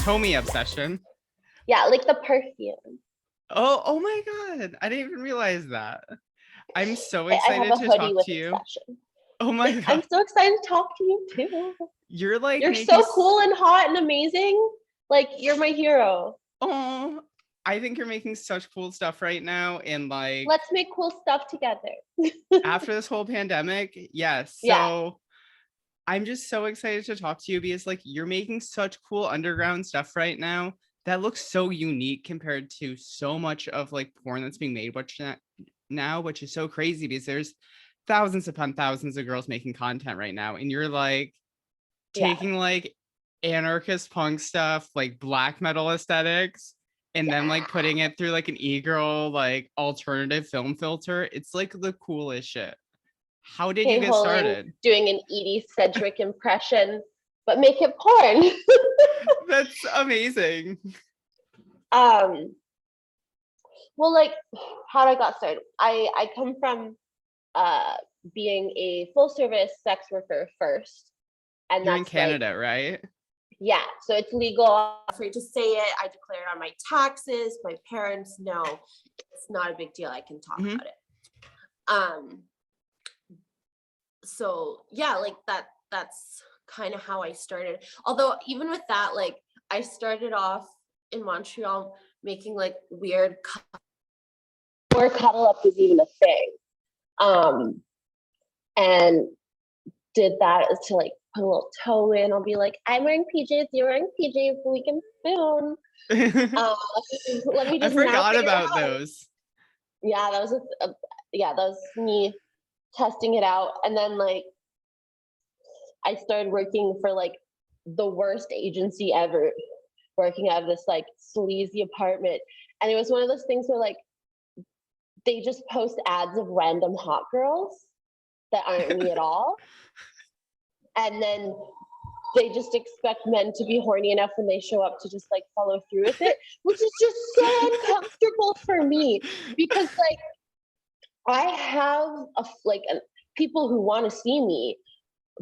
Tomie Obsession. Yeah, like the perfume. Oh my God. I didn't even realize that. I'm so I have excited a to hoodie talk with to you. Obsession. Oh my I'm God. so excited to talk to you too. You're like You're making so cool and hot and amazing. Like, you're my hero. Oh, I think you're making such cool stuff right now. And like Let's make cool stuff together. after this whole pandemic, yes. Yeah. So I'm just so excited to talk to you because like you're making such cool underground stuff right now that looks so unique compared to so much of like porn that's being made now, which is so crazy because there's thousands upon thousands of girls making content right now, and you're like taking like anarchist punk stuff, like black metal aesthetics, and then like putting it through like an e-girl like alternative film filter. It's like the coolest shit. How did you get K-holing, started? doing an Edie Sedgwick impression, but make it porn. That's amazing. Well, like, how I got started. I come from being a full service sex worker first. And You're in that's Canada, like, right? yeah, so it's legal. I'm afraid to say it. I declare it on my taxes. My parents know it's not a big deal. I can talk about it. So yeah, like that's kind of how I started. Although even with that, like I started off in Montreal making like weird or cuddle up was even a thing. And did that to like put a little toe in. I'll be like, I'm wearing PJs, you're wearing PJs, we can spoon. Let me I just forgot about those. Yeah, that was that was me testing it out. And then like I started working for like the worst agency ever, working out of this like sleazy apartment. And it was one of those things where like they just post ads of random hot girls that aren't me at all. And then they just expect men to be horny enough when they show up to just like follow through with it, which is just so uncomfortable for me because like I have people who want to see me,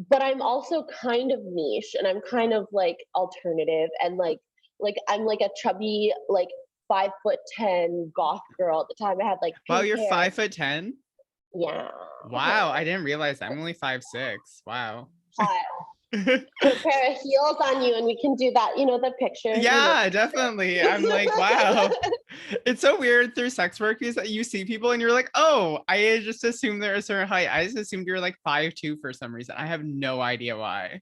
but I'm also kind of niche and I'm kind of like alternative and like I'm like a chubby like 5'10" goth girl at the time. I had like Wow, you're hair. 5'10"? Yeah. Wow, I didn't realize I'm only 5'6". Wow. Put a pair of heels on you and we can do that, the picture. Yeah, definitely. I'm like, wow. It's so weird through sex work because you see people and you're like, oh, I just assumed they're a certain height. I just assumed you're like 5'2" for some reason. I have no idea why.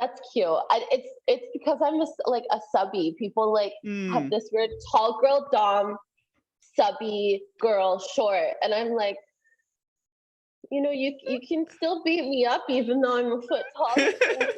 That's cute. It's because I'm like a subby. People like have this weird tall girl dom, subby girl short, and I'm like, you can still beat me up even though I'm a foot taller than you.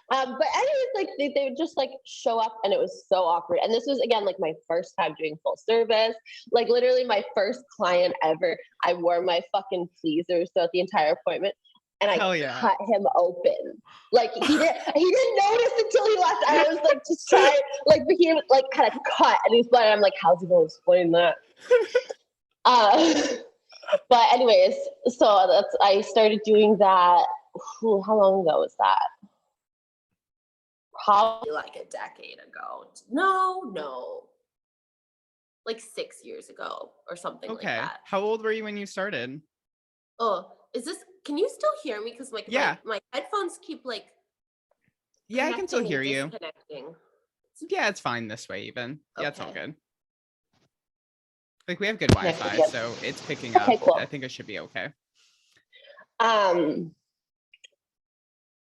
But anyways, like they would just like show up and it was so awkward. And this was again like my first time doing full service, like literally my first client ever. I wore my fucking pleasers throughout the entire appointment. And I cut him open. Like he didn't notice until he left. And I was like, just try, like he like had a cut and he's like, I'm like, how's he gonna explain that? But anyways, so I started doing that. How long ago was that? Probably like a decade ago. No. Like 6 years ago or something like that. How old were you when you started? Oh, can you still hear me? Because my headphones keep like yeah, I can still hear you. Disconnecting. Yeah, it's fine this way even. Yeah, it's all good. Like we have good Wi-Fi, so it's picking up. Cool. I think it should be okay.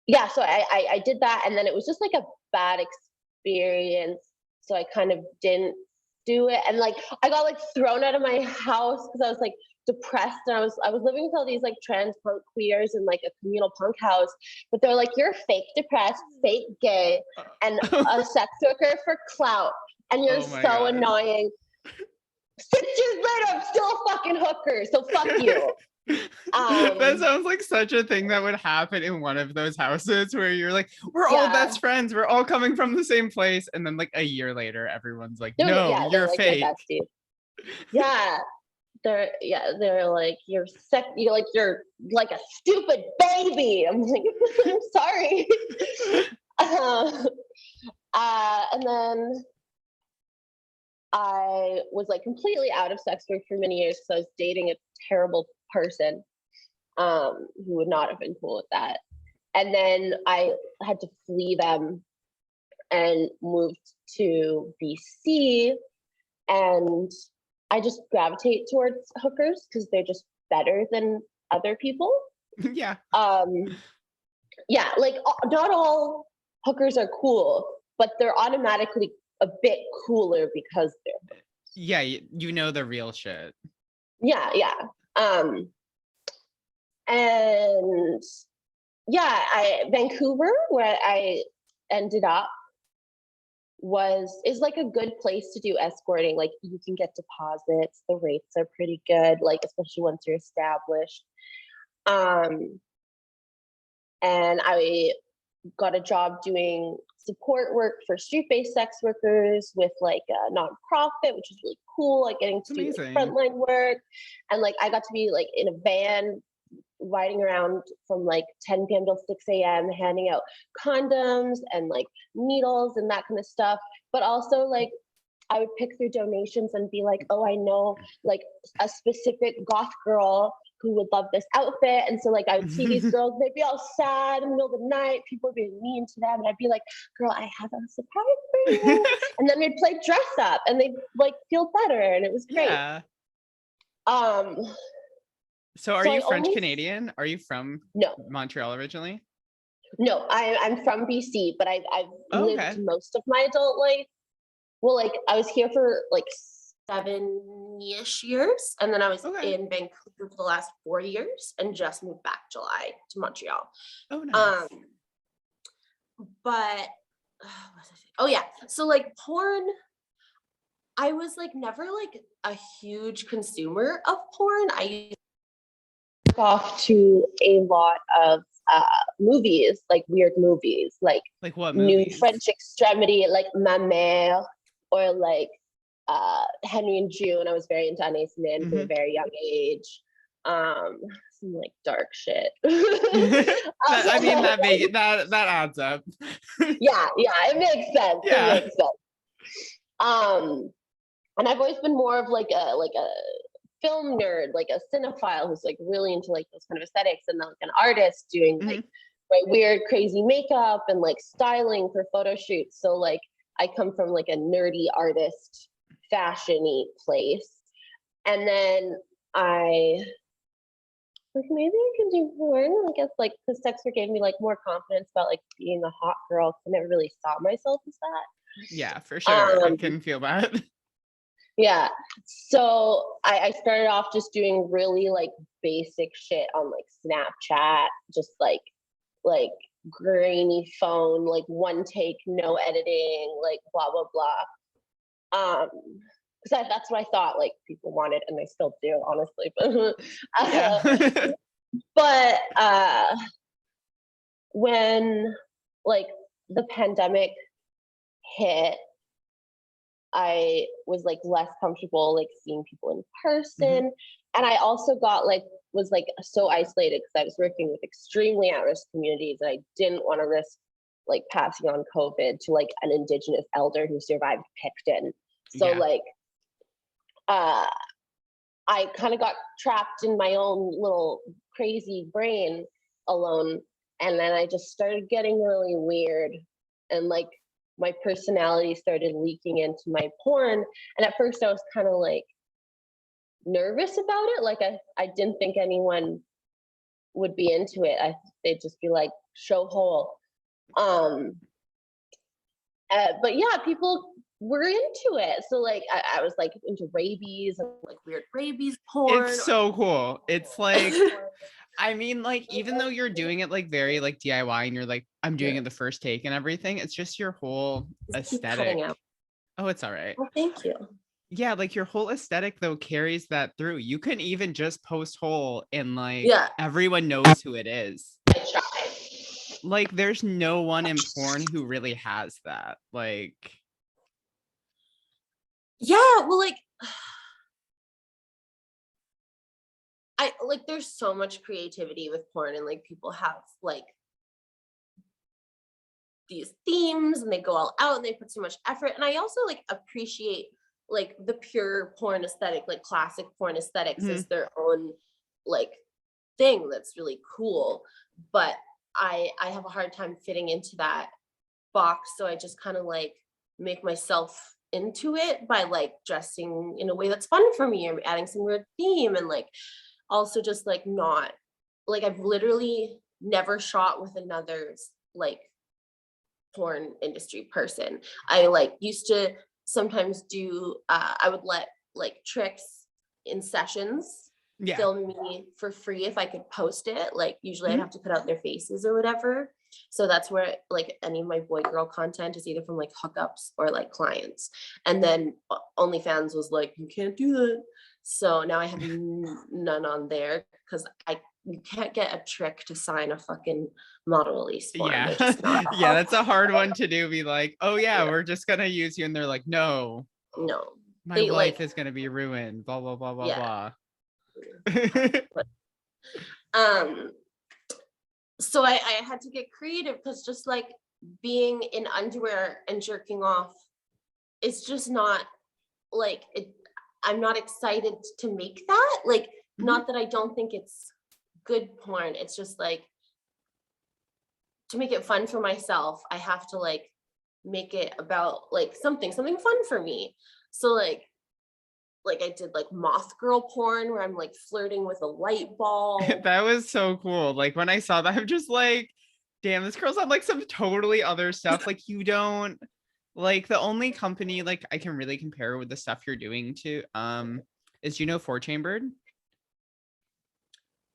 Yeah, so I did that and then it was just like a bad experience. So I kind of didn't do it. And like I got like thrown out of my house because I was like depressed and I was living with all these like trans punk queers in like a communal punk house, but they're like, you're fake depressed, fake gay, and a sex worker for clout, and you're so annoying. 6 years later, I'm still a fucking hooker, so fuck you. That sounds like such a thing that would happen in one of those houses where you're like, we're all best friends, we're all coming from the same place, and then like a year later everyone's like, no, you're like fake. Yeah, they're like, you're like a stupid baby. I'm like, I'm sorry. And then I was like completely out of sex work for many years because I was dating a terrible person who would not have been cool with that. And then I had to flee them and moved to BC, and I just gravitate towards hookers because they're just better than other people. Yeah. Yeah, like not all hookers are cool, but they're automatically a bit cooler because they're hookers. Yeah, you know the real shit. Yeah. And yeah, Vancouver, where I ended up, is like a good place to do escorting. Like you can get deposits, the rates are pretty good, like especially once you're established. And I got a job doing support work for street-based sex workers with like a nonprofit, which is really cool, like getting to do like frontline work. And like I got to be like in a van riding around from like 10 p.m. till 6 a.m. handing out condoms and like needles and that kind of stuff. But also like I would pick through donations and be like, oh, I know like a specific goth girl who would love this outfit. And so like I would see these girls, they'd be all sad in the middle of the night, people would be mean to them. And I'd be like, girl, I have a surprise for you. And then we'd play dress up and they'd like feel better. And it was great. Yeah. So are you French Canadian? Are you from Montreal originally? No, I'm from BC, but I've lived most of my adult life. Well, like I was here for like 7-ish years, and then I was in Vancouver for the last 4 years, and just moved back July to Montreal. Oh, nice. But oh yeah, so like porn, I was like never like a huge consumer of porn. I used to off to a lot of movies, like weird movies, like what New movies? French Extremity, like Ma Mère, or like Henry and June. I was very into Anais Nin from a very young age. Some like dark shit. I mean that adds up. yeah, it makes sense. Yeah. It makes sense. And I've always been more of like a film nerd, like a cinephile who's like really into like those kind of aesthetics, and like an artist doing like weird, crazy makeup and like styling for photo shoots. So like I come from like a nerdy artist, fashion-y place. And then I like, maybe I can do porn. I guess like because sex work gave me like more confidence about like being a hot girl. I never really saw myself as that. Yeah, for sure. I can feel that. Yeah. So I started off just doing really like basic shit on like Snapchat, just like grainy phone, like one take, no editing, like blah blah blah. Because that's what I thought like people wanted, and they still do, honestly. But when like the pandemic hit, I was like less comfortable like seeing people in person, and I also was so isolated because I was working with extremely at-risk communities, and I didn't want to risk like passing on COVID to like an Indigenous elder who survived Picton. So like I kind of got trapped in my own little crazy brain alone, and then I just started getting really weird, and like my personality started leaking into my porn. And at first I was kind of like nervous about it. Like I didn't think anyone would be into it. They'd just be like, show hole. But yeah, people were into it. So like I was like into rabies and like weird rabies porn. It's so cool. It's like I mean, like, even though you're doing it like very like DIY and you're like, I'm doing it the first take and everything, it's just your whole aesthetic. Oh, it's all right. Oh, thank you. Yeah, like your whole aesthetic though carries that through. You can even just post whole and like everyone knows who it is. I try. Like there's no one in porn who really has that. Like well, like I like there's so much creativity with porn, and like people have like these themes and they go all out and they put so much effort. And I also like appreciate like the pure porn aesthetic, like classic porn aesthetics is their own like thing that's really cool. But I have a hard time fitting into that box. So I just kind of like make myself into it by like dressing in a way that's fun for me or adding some weird theme and like also just like not like I've literally never shot with another like porn industry person. I like used to sometimes do I would let like tricks in sessions film me for free if I could post it. Like usually I'd have to put out their faces or whatever. So that's where like any of my boy girl content is either from like hookups or like clients. And then OnlyFans was like, you can't do that. So now I have none on there because you can't get a trick to sign a fucking model release form. Yeah. Not Yeah, that's a hard one to do. Be like, oh yeah, we're just gonna use you. And they're like, no, my life is gonna be ruined. Blah, blah, blah, blah, blah. So I had to get creative because just like being in underwear and jerking off, it's just not like it. I'm not excited to make that. Like, not that I don't think it's good porn. It's just like to make it fun for myself, I have to like make it about like something fun for me. So like I did like moth girl porn where I'm like flirting with a light bulb. That was so cool. Like when I saw that, I'm just like, damn, this girl's on like some totally other stuff. Like you don't like the only company like I can really compare with the stuff you're doing to is Four Chambered?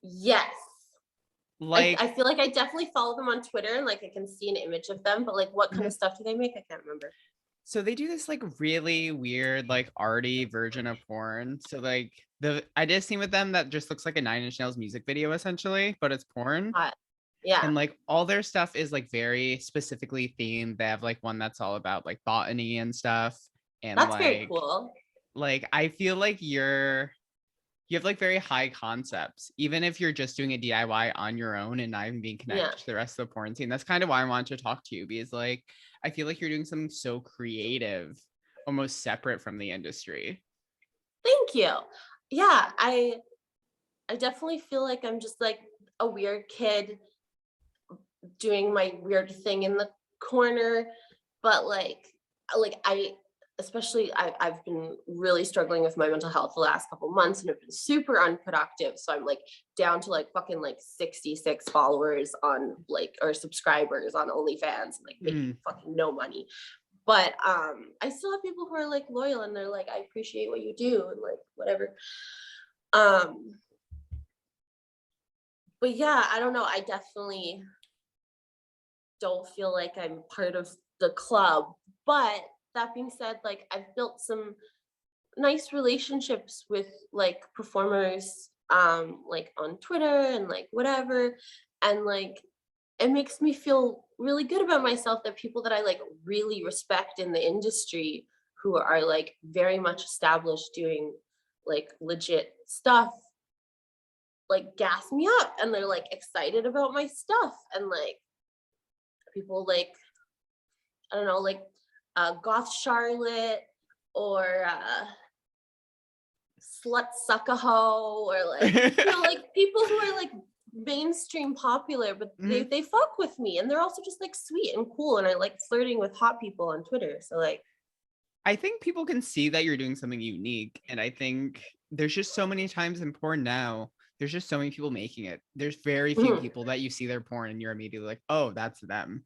Yes. Like I feel like I definitely follow them on Twitter and like I can see an image of them, but like what kind of stuff do they make? I can't remember. So they do this like really weird, like arty version of porn. So like I did a scene with them that just looks like a Nine Inch Nails music video essentially, but it's porn. Yeah. And like all their stuff is like very specifically themed. They have like one that's all about like botany and stuff. And that's like very cool. Like I feel like you have like very high concepts, even if you're just doing a DIY on your own and not even being connected to the rest of the porn scene. That's kind of why I wanted to talk to you because like I feel like you're doing something so creative, almost separate from the industry. Thank you. Yeah, I definitely feel like I'm just like a weird kid doing my weird thing in the corner, but like I've been really struggling with my mental health the last couple months and have been super unproductive. So I'm like down to like fucking like 66 followers on like or subscribers on OnlyFans and like making fucking no money. But I still have people who are like loyal and they're like, I appreciate what you do and like whatever. But yeah, I don't know. I definitely don't feel like I'm part of the club. But that being said, like I've built some nice relationships with like performers like on Twitter and like whatever. And like it makes me feel really good about myself that people that I like really respect in the industry who are like very much established doing like legit stuff like gas me up and they're like excited about my stuff. And like people like I don't know, like Goth Charlotte or Slut Suck-a-Ho or like like people who are like mainstream popular, but they fuck with me and they're also just like sweet and cool and I like flirting with hot people on Twitter. So like I think people can see that you're doing something unique, and I think there's just so many times in porn now. There's just so many people making it. There's very few people that you see their porn and you're immediately like, oh, that's them.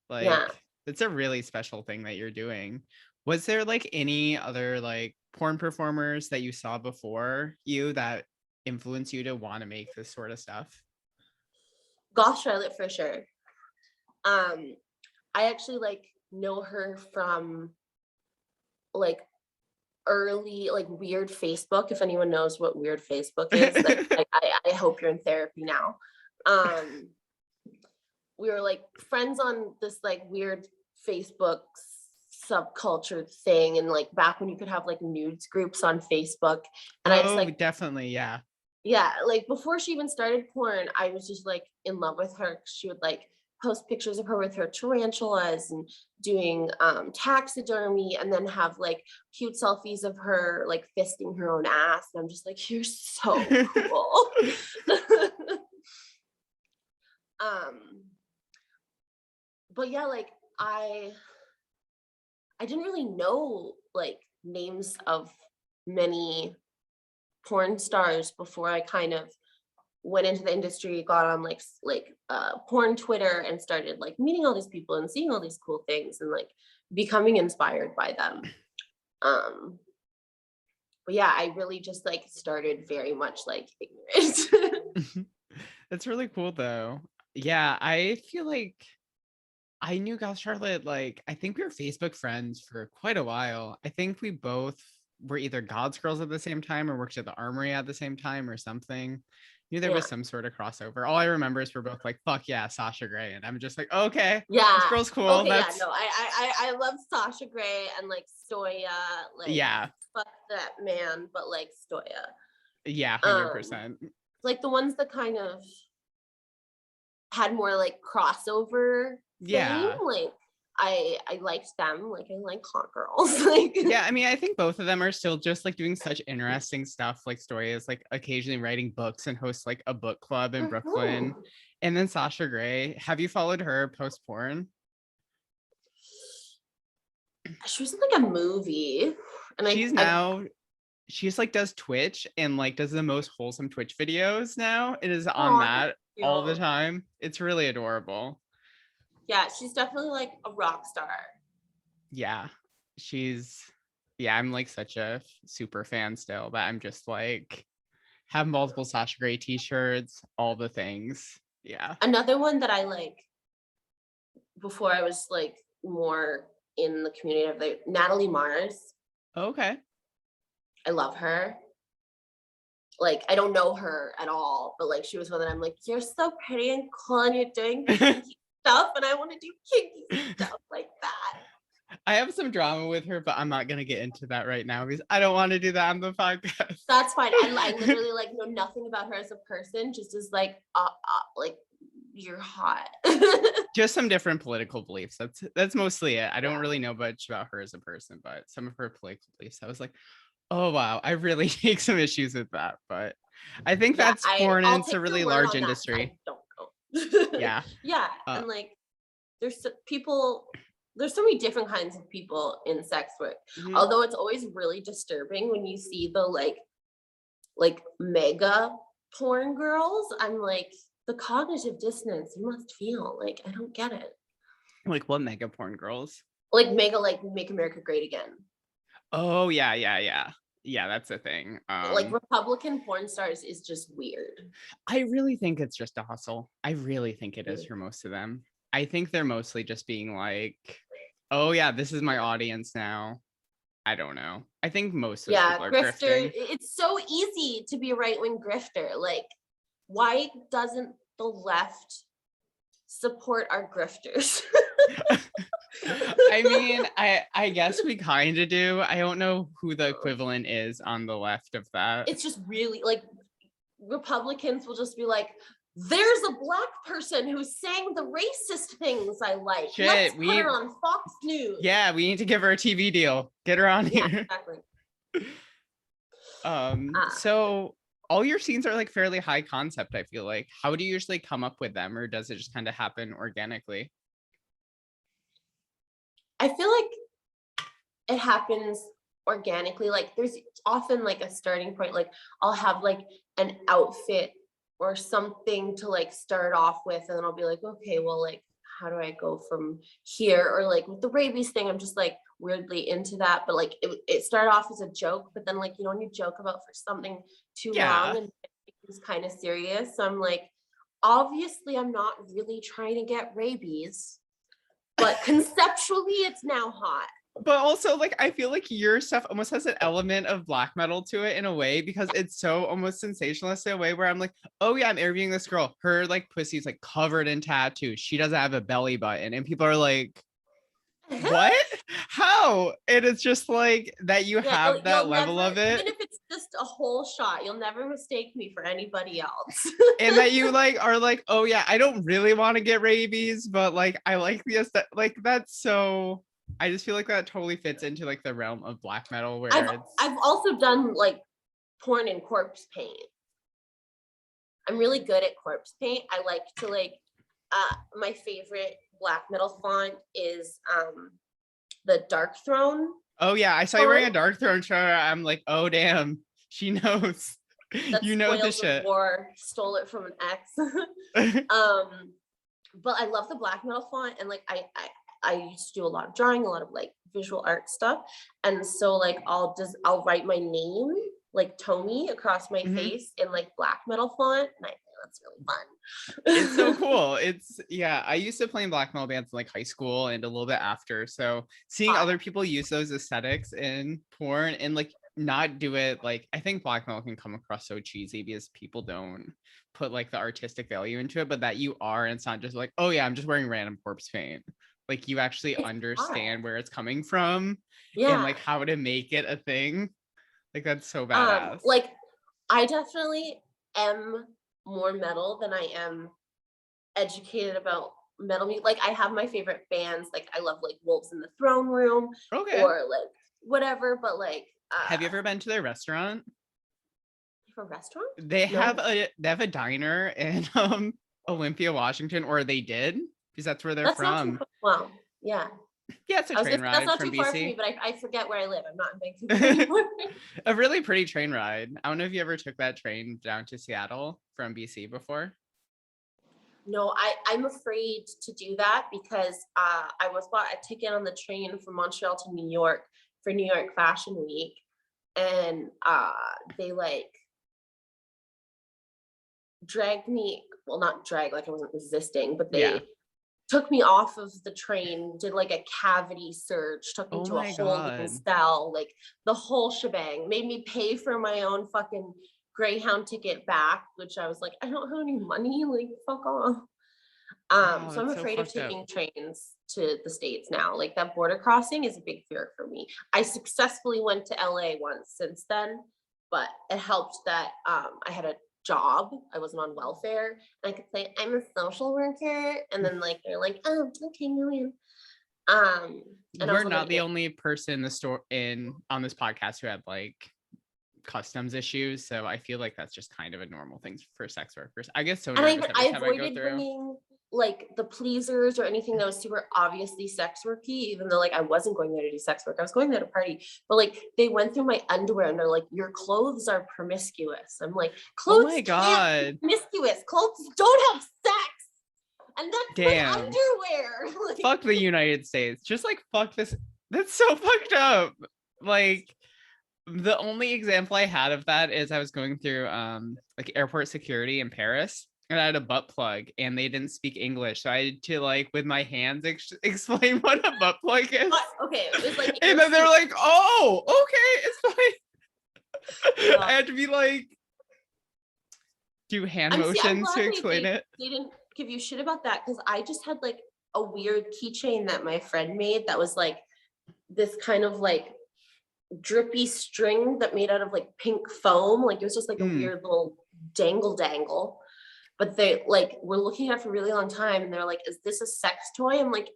Like it's a really special thing that you're doing. Was there like any other like porn performers that you saw before you that influenced you to want to make this sort of stuff? Goth Charlotte for sure. I actually like know her from like early like weird Facebook. If anyone knows what weird Facebook is, like, I hope you're in therapy now. We were like friends on this like weird Facebook subculture thing, and like back when you could have like nudes groups on Facebook, and I just like definitely yeah, like before she even started porn, I was just like in love with her. She would like post pictures of her with her tarantulas and doing taxidermy, and then have like cute selfies of her like fisting her own ass. And I'm just like, you're so cool. But yeah, like I didn't really know like names of many porn stars before I kind of went into the industry, got on like porn Twitter, and started like meeting all these people and seeing all these cool things and like becoming inspired by them. But yeah, I really just like started very much like ignorant. That's really cool though. Yeah, I feel like I knew Gal Charlotte, like, I think we were Facebook friends for quite a while. I think we both were either God's Girls at the same time or worked at the Armory at the same time or something. Knew there was some sort of crossover. All I remember is we're both like, fuck yeah, Sasha Gray. And I'm just like, okay, Yeah. this girl's cool. Okay, that's... yeah, no, I love Sasha Gray and like Stoya. Like, yeah, fuck that man, but like Stoya. Yeah, 100%. Like the ones that kind of had more like crossover yeah thing, like I liked them. Like I like hot girls. Like yeah, I mean, I think both of them are still just like doing such interesting stuff. Like Story is like occasionally writing books and hosts like a book club in Brooklyn. And then Sasha Gray, have you followed her post porn? She was in like a movie, and she's like does Twitch and like does the most wholesome Twitch videos now. It is on that all the time. It's really adorable. Yeah, she's definitely like a rock star. Yeah, I'm like such a super fan still that I'm just like have multiple Sasha Gray t-shirts, all the things. Yeah. Another one that I like before I was like more in the community of like Natalie Mars. Okay. I love her. Like I don't know her at all, but like she was one that I'm like, you're so pretty and cool and you're doing kinky stuff, and I want to do kinky stuff like that. I have some drama with her, but I'm not gonna get into that right now because I don't want to do that on the podcast. That's fine. I literally like know nothing about her as a person, just as like you're hot. Just some different political beliefs. That's mostly it. I don't really know much about her as a person, but some of her political beliefs, I was like, oh wow, I really take some issues with that. But I think that's porn, and it's a really large industry. Don't go. Yeah. Yeah. And like there's so many different kinds of people in sex work. Mm-hmm. Although it's always really disturbing when you see the like mega porn girls. I'm like, the cognitive dissonance you must feel. Like, I don't get it. Like what mega porn girls? Like mega, like Make America Great Again. Oh yeah. Yeah, that's a thing. Like Republican porn stars is just weird. I really think it's just a hustle. I really think it is for most of them. I think they're mostly just being like, oh yeah, this is my audience now. I don't know. I think most of people are grifter. It's so easy to be a right-wing grifter. Like, why doesn't the left support our grifters? I mean, I guess we kind of do. I don't know who the equivalent is on the left of that. It's just really like Republicans will just be like, there's a black person who's saying the racist things I like. Shit, let's put her on Fox News. Yeah, we need to give her a TV deal. Get her on here. Exactly. So all your scenes are like fairly high concept, I feel like. How do you usually come up with them, or does it just kind of happen organically? I feel like it happens organically. Like there's often like a starting point. Like I'll have like an outfit or something to like start off with, and then I'll be like, okay, well, like how do I go from here? Or like with the rabies thing, I'm just like weirdly into that, but like it started off as a joke, but then like, you know, when you joke about for something too long and it becomes kind of serious, so I'm like, obviously I'm not really trying to get rabies, but conceptually it's now hot. But also, like, I feel like your stuff almost has an element of black metal to it in a way, because it's so almost sensationalist in a way where I'm like, oh yeah, I'm interviewing this girl. Her like pussy's like covered in tattoos. She doesn't have a belly button. And people are like, what? How? And it's just like that you have that level of it. Even if it's just a whole shot. You'll never mistake me for anybody else. And that you like are like, oh yeah, I don't really want to get rabies, but like I like the aesthetic. Like that's so. I just feel like that totally fits into like the realm of black metal where I've also done like porn and corpse paint. I'm really good at corpse paint. I like to like. My favorite black metal font is the Dark Throne. Oh yeah, I saw you wearing a Dark Throne shirt. I'm like, oh damn, she knows. That You know the Spoils of shit. War, stole it from an ex. But I love the black metal font, and like I used to do a lot of drawing, a lot of like visual art stuff, and so like I'll write my name like Tomie across my face in like black metal font, and I think that's really fun. It's so cool. It's yeah, I used to play in black metal bands in like high school and a little bit after, so seeing other people use those aesthetics in porn and like not do it, like I think black metal can come across so cheesy because people don't put like the artistic value into it, but that you are, and it's not just like, oh yeah, I'm just wearing random corpse paint. Like you actually understand where it's coming from and like how to make it a thing. Like that's so badass. Like I definitely am more metal than I am educated about metal music. Like I have my favorite bands, like I love like Wolves in the Throne Room or like whatever, but like have you ever been to their restaurant? A restaurant? They have a diner in Olympia, Washington, or they did, because that's where they're from. Wow. Yeah. Yeah, it's a train ride. That's not from too far BC. from me, but I forget where I live. I'm not in Vancouver anymore. A really pretty train ride. I don't know if you ever took that train down to Seattle from BC before. No, I'm afraid to do that because I was bought a ticket on the train from Montreal to New York for New York Fashion Week, and they like dragged me, well not drag, like I wasn't resisting, but they took me off of the train, did like a cavity search, took me to a holding cell, like the whole shebang, made me pay for my own fucking Greyhound ticket back, which I was like, I don't have any money, like fuck off. So I'm afraid of taking trains to the States now. Like that border crossing is a big fear for me. I successfully went to LA once since then, but it helped that I had a job. I wasn't on welfare. And I could say I'm a social worker, and then like they're like, oh, okay, no, in. And we're not the only person in the store on this podcast who had like customs issues, so I feel like that's just kind of a normal thing for sex workers. I guess so. And I avoided bringing like the pleasers or anything that was super obviously sex worky, even though like I wasn't going there to do sex work. I was going there to party, but like they went through my underwear and they're like, your clothes are promiscuous. I'm like, clothes can't be promiscuous. Clothes don't have sex. And that's my underwear. Like, fuck the United States. Just like fuck this. That's so fucked up. Like the only example I had of that is I was going through like airport security in Paris, and I had a butt plug and they didn't speak English, so I had to like with my hands explain what a butt plug is. Okay, it was like, and then they're like, oh, okay, it's fine. I had to be like do hand motions to explain it. They didn't give you shit about that, because I just had like a weird keychain that my friend made that was like this kind of like drippy string that made out of like pink foam. Like it was just like a weird little dangle. But they like were looking at it for a really long time, and they're like, is this a sex toy? I'm like,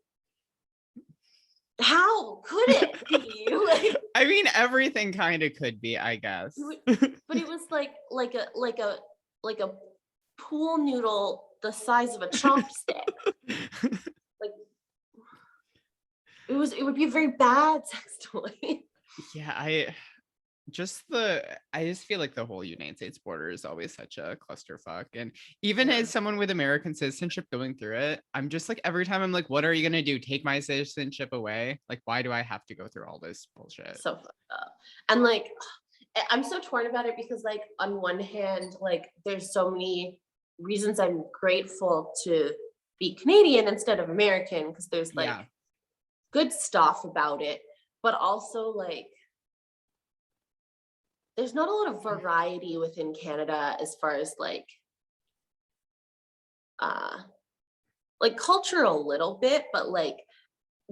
how could it be? Like, I mean, everything kind of could be, I guess. But it was like a pool noodle the size of a chopstick. Like it would be a very bad sex toy. Yeah, I just feel like the whole United States border is always such a clusterfuck. And even as someone with American citizenship going through it, I'm just like, every time I'm like, what are you gonna do? Take my citizenship away? Like, why do I have to go through all this bullshit? So fucked up. And like, I'm so torn about it because like on one hand, like there's so many reasons I'm grateful to be Canadian instead of American, because there's like good stuff about it, but also like there's not a lot of variety within Canada as far as like culture a little bit, but like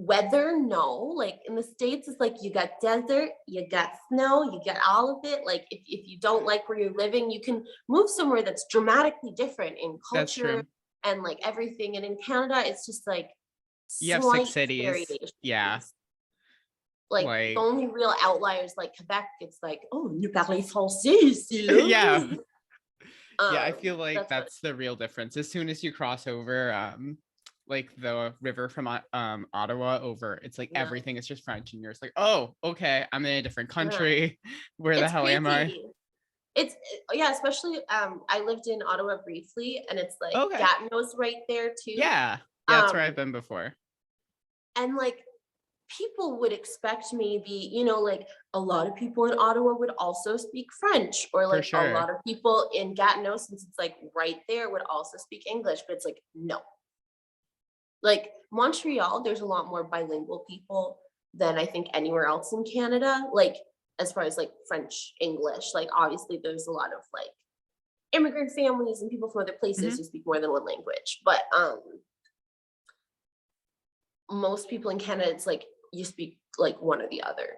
weather, no. Like in the States, it's like you got desert, you got snow, you got all of it. Like if you don't like where you're living, you can move somewhere that's dramatically different in That's culture true. and like everything. And in Canada, it's just like You have six slight cities. variations. Yeah. Like the Like, only real outliers, like Quebec, it's like, oh, you parlez français, c'est yeah. là. Yeah, I feel like That's what. that's the real difference. As soon as you cross over like the river from Ottawa over, it's like Yeah, everything is just French and you're just like, "Oh, okay, I'm in a different yeah. country. Where the It's hell am I?" crazy. It's yeah, especially I lived in Ottawa briefly, and it's like Okay. Gatineau's right there too. Yeah. Yeah, that's where Um, I've been before. and like people would expect maybe, like a lot of people in Ottawa would also speak French, or For like a sure. lot of people in Gatineau, since it's like right there, would also speak English, but it's like no. Like Montreal, there's a lot more bilingual people than I think anywhere else in Canada. Like as far as like French, English, like obviously there's a lot of like immigrant families and people from other places Mhm. who speak more than one language. But most people in Canada, it's like you speak like one or the other.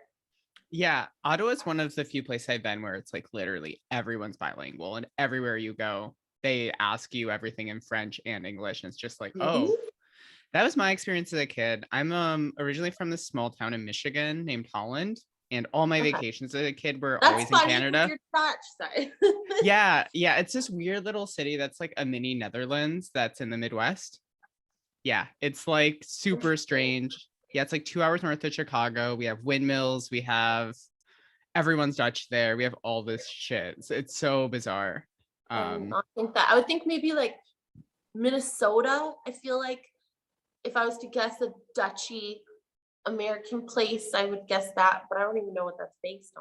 Yeah, Ottawa is one of the few places I've been where it's like literally everyone's bilingual, and everywhere you go, they ask you everything in French and English, and it's just like, Really? oh, that was my experience as a kid. I'm originally from this small town in Michigan named Holland, and all my Okay. vacations as a kid were That's always in funny because Canada. you're Dutch. Sorry. Yeah, yeah, it's this weird little city that's like a mini Netherlands that's in the Midwest. Yeah, it's like super Interesting. strange. Yeah, it's like 2 hours north of Chicago. We have windmills. We have everyone's Dutch there. We have all this shit. It's so bizarre. I would Um, not think that. I would think maybe like Minnesota. I feel like if I was to guess a Dutchy American place, I would guess that, but I don't even know what that's based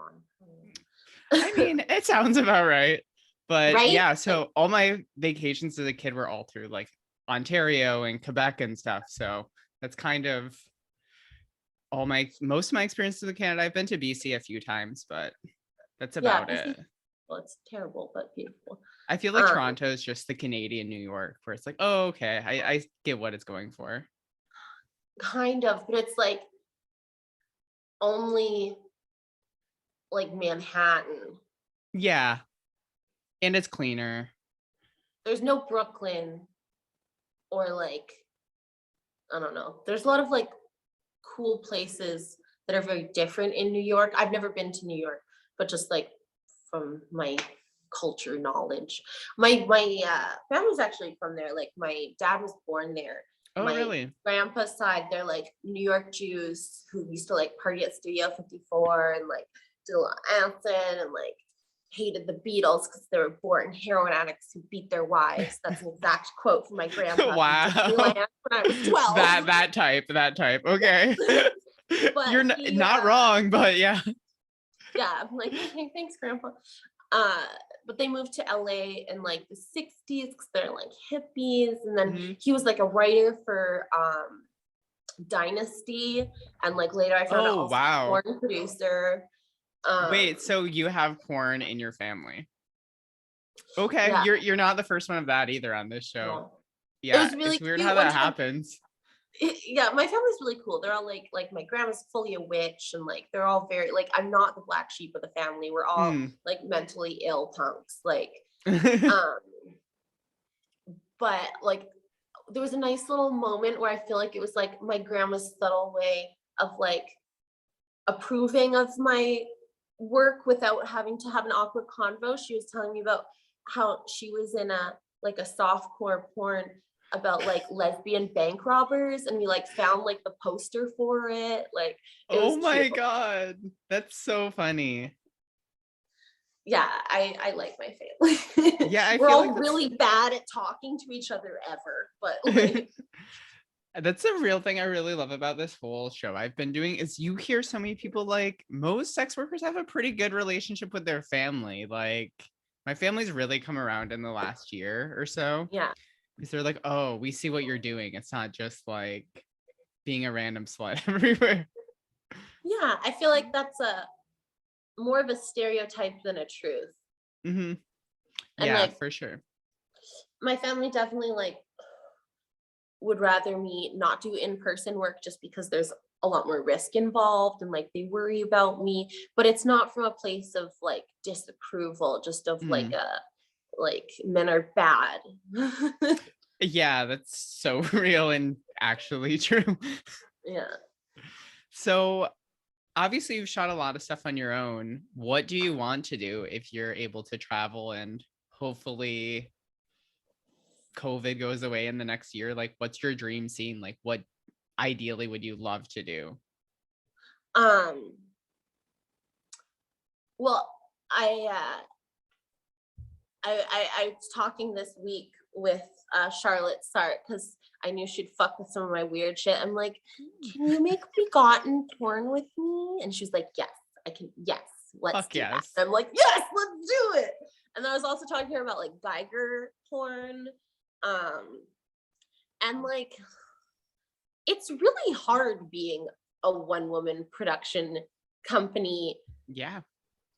I on. mean, it sounds about right. But Right? yeah, Like, so all my vacations as a kid were all through like Ontario and Quebec and stuff. So that's kind of all my most of my experiences in Canada. I've been to BC a few times, but that's yeah, about BC. it. Well, it's terrible, but beautiful. I feel like Um, Toronto is just the Canadian New York, where it's like, oh, okay, I get what it's going for. kind of, but it's like only like Manhattan. Yeah, and it's cleaner. There's no Brooklyn or like, I don't know. There's a lot of like cool places that are very different in New York. I've never been to New York, but just like from my culture knowledge. My family's actually from there. Like my dad was born there. Oh, My really? grandpa's side, they're like New York Jews who used to like party at Studio 54 and like do a lot of acid and like hated the Beatles because they were born heroin addicts who beat their wives. That's an exact quote from my grandpa from Wow. Disneyland when I was 12. That type. Okay. Yeah. But You're he not wrong, but yeah. yeah, I'm like, okay, thanks, Grandpa. Uh, but they moved to LA in like the 60s because they're like hippies. And then Mhm. he was like a writer for Dynasty. And like later I found out Oh, also a wow. porn producer. Um, Wait, so you have porn in your family? Okay, yeah, you're not the first one of that either on this show. no. It Yeah, was really it's weird how cute. One that time happens. yeah, my family's really cool. They're all like my grandma's fully a witch, and like they're all very like I'm not the black sheep of the family. We're all Hmm. like mentally ill punks. Like, um, but like there was a nice little moment where I feel like it was like my grandma's subtle way of like approving of my work without having to have an awkward convo. She was telling me about how she was in a like a softcore porn about like lesbian bank robbers, and we like found like the poster for it. Like it Oh was cute. my God. That's so funny. Yeah, I like my family. Yeah, I We're feel like all really bad at talking to each other ever, but that's like that's a real thing I really love about this whole show I've been doing is you hear so many people like most sex workers have a pretty good relationship with their family. Like my family's really come around in the last year or so yeah. because they're like, oh, we see what you're doing. It's not just like being a random slut everywhere. Yeah, I feel like that's a more of a stereotype than a truth. Hmm. And Yeah, like for sure. my family definitely like would rather me not do in-person work just because there's a lot more risk involved and like they worry about me, but it's not from a place of like disapproval, just of like Mm. a like men are bad. Yeah, that's so real and actually true. Yeah. So obviously you've shot a lot of stuff on your own. What do you want to do if you're able to travel and hopefully COVID goes away in the next year? Like, what's your dream scene? Like, what ideally would you love to do? Um, well, I I was talking this week with Charlotte Sart because I knew she'd fuck with some of my weird shit. I'm like, can you make begotten porn with me? And she's like, yes, I can. Yes, let's Fuck do yes. that. And I'm like, yes, let's do it. And then I was also talking to her about like Geiger porn. And like, it's really hard being a one woman production company Yeah.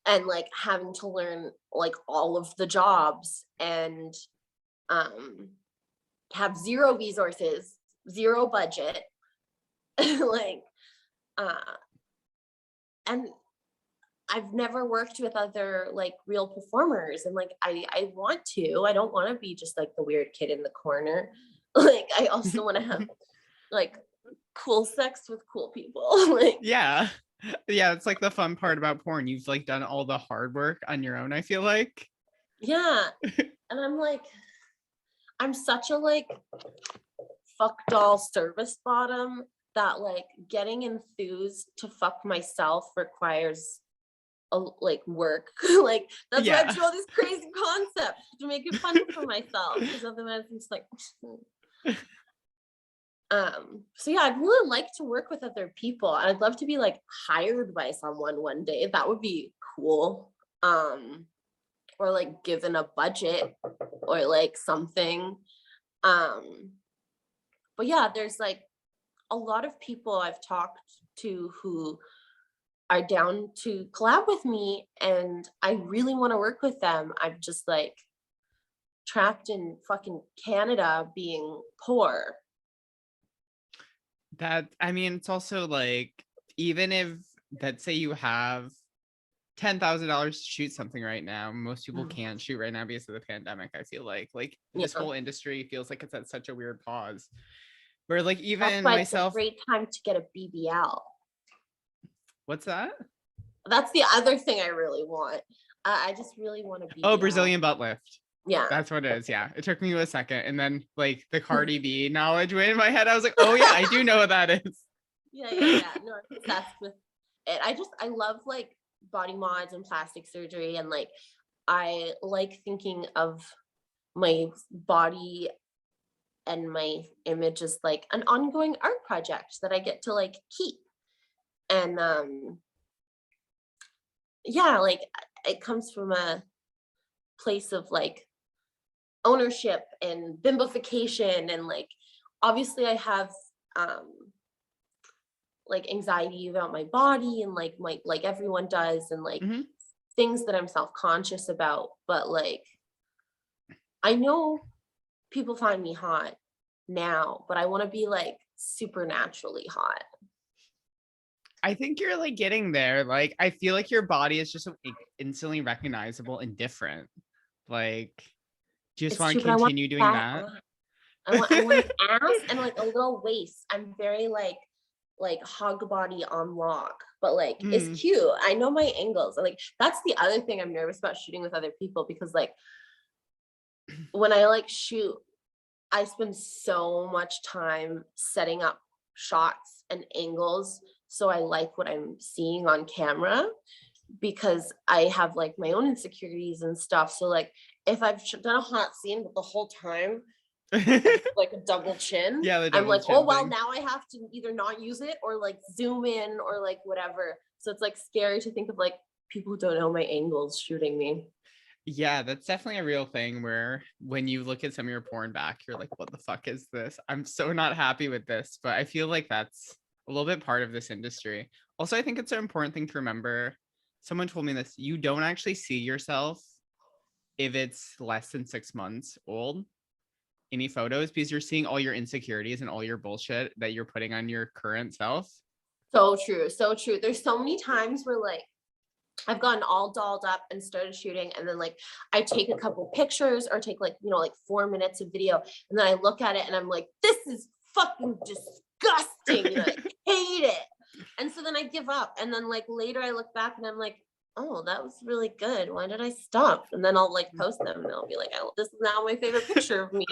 and like having to learn like all of the jobs and have zero resources, zero budget, like and I've never worked with other like real performers, and like I want to. I don't want to be just like the weird kid in the corner. Like I also want to have like cool sex with cool people. Like Yeah. Yeah, it's like the fun part about porn. You've like done all the hard work on your own, I feel like. yeah. And I'm like, I'm such a like fuck doll service bottom that like getting enthused to fuck myself requires like work. Like that's why I Yeah. do all these crazy concepts to make it fun for myself, because otherwise it's like so yeah, I'd really like to work with other people. I'd love to be like hired by someone one day. That would be cool. Or like given a budget or like something. But yeah, there's like a lot of people I've talked to who are down to collab with me, and I really want to work with them. I'm just like trapped in fucking Canada being poor. That, I mean, it's also like, even if, let's say you have $10,000 to shoot something right now, most people can't shoot right now because of the pandemic. I feel like Yeah. this whole industry feels like it's at such a weird pause where like That's even why it's a myself. great time to get a BBL. What's that? That's the other thing I really want. I just really want a BBL. Oh, Brazilian butt lift. Yeah. That's what it is. Yeah. It took me a second. And then like the Cardi B knowledge went in my head. I was like, oh yeah, I do know what that is. Yeah. No, I'm obsessed with it. I love like body mods and plastic surgery, and like I like thinking of my body and my image as like an ongoing art project that I get to like keep. And yeah, like it comes from a place of like ownership and bimbofication, and like obviously I have like anxiety about my body and like my like everyone does, and like things that I'm self-conscious about, but like I know people find me hot now, but I want to be like supernaturally hot. I think you're like getting there. Like, I feel like your body is just so instantly recognizable and different. Like, do you just It's want true, to but I want continue doing fat that? ass. I want an ass and like a little waist. I'm very like hog body on lock, but like it's cute. I know my angles. Like that's the other thing I'm nervous about shooting with other people, because like when I like shoot, I spend so much time setting up shots and angles, so I like what I'm seeing on camera, because I have like my own insecurities and stuff. So like if I've done a hot scene, but the whole time like a double chin, Yeah, the I'm double like, chin oh well, thing. now I have to either not use it or like zoom in or like whatever. So it's like scary to think of like people who don't know my angles shooting me. Yeah, that's definitely a real thing where when you look at some of your porn back, you're like, what the fuck is this? I'm so not happy with this. But I feel like that's a little bit part of this industry. Also, I think it's an important thing to remember. Someone told me this: you don't actually see yourself if it's less than 6 months old. any photos because you're seeing all your insecurities and all your bullshit that you're putting on your current self. So true. So true. There's so many times where like I've gotten all dolled up and started shooting, and then like I take a couple pictures or take like, you know, like 4 minutes of video, and then I look at it and I'm like, this is fucking disgusting and I hate it. And so then I give up, and then like later I look back and I'm like, oh, that was really good. Why did I stop? And then I'll like post them and I'll be like, oh, this is now my favorite picture of me.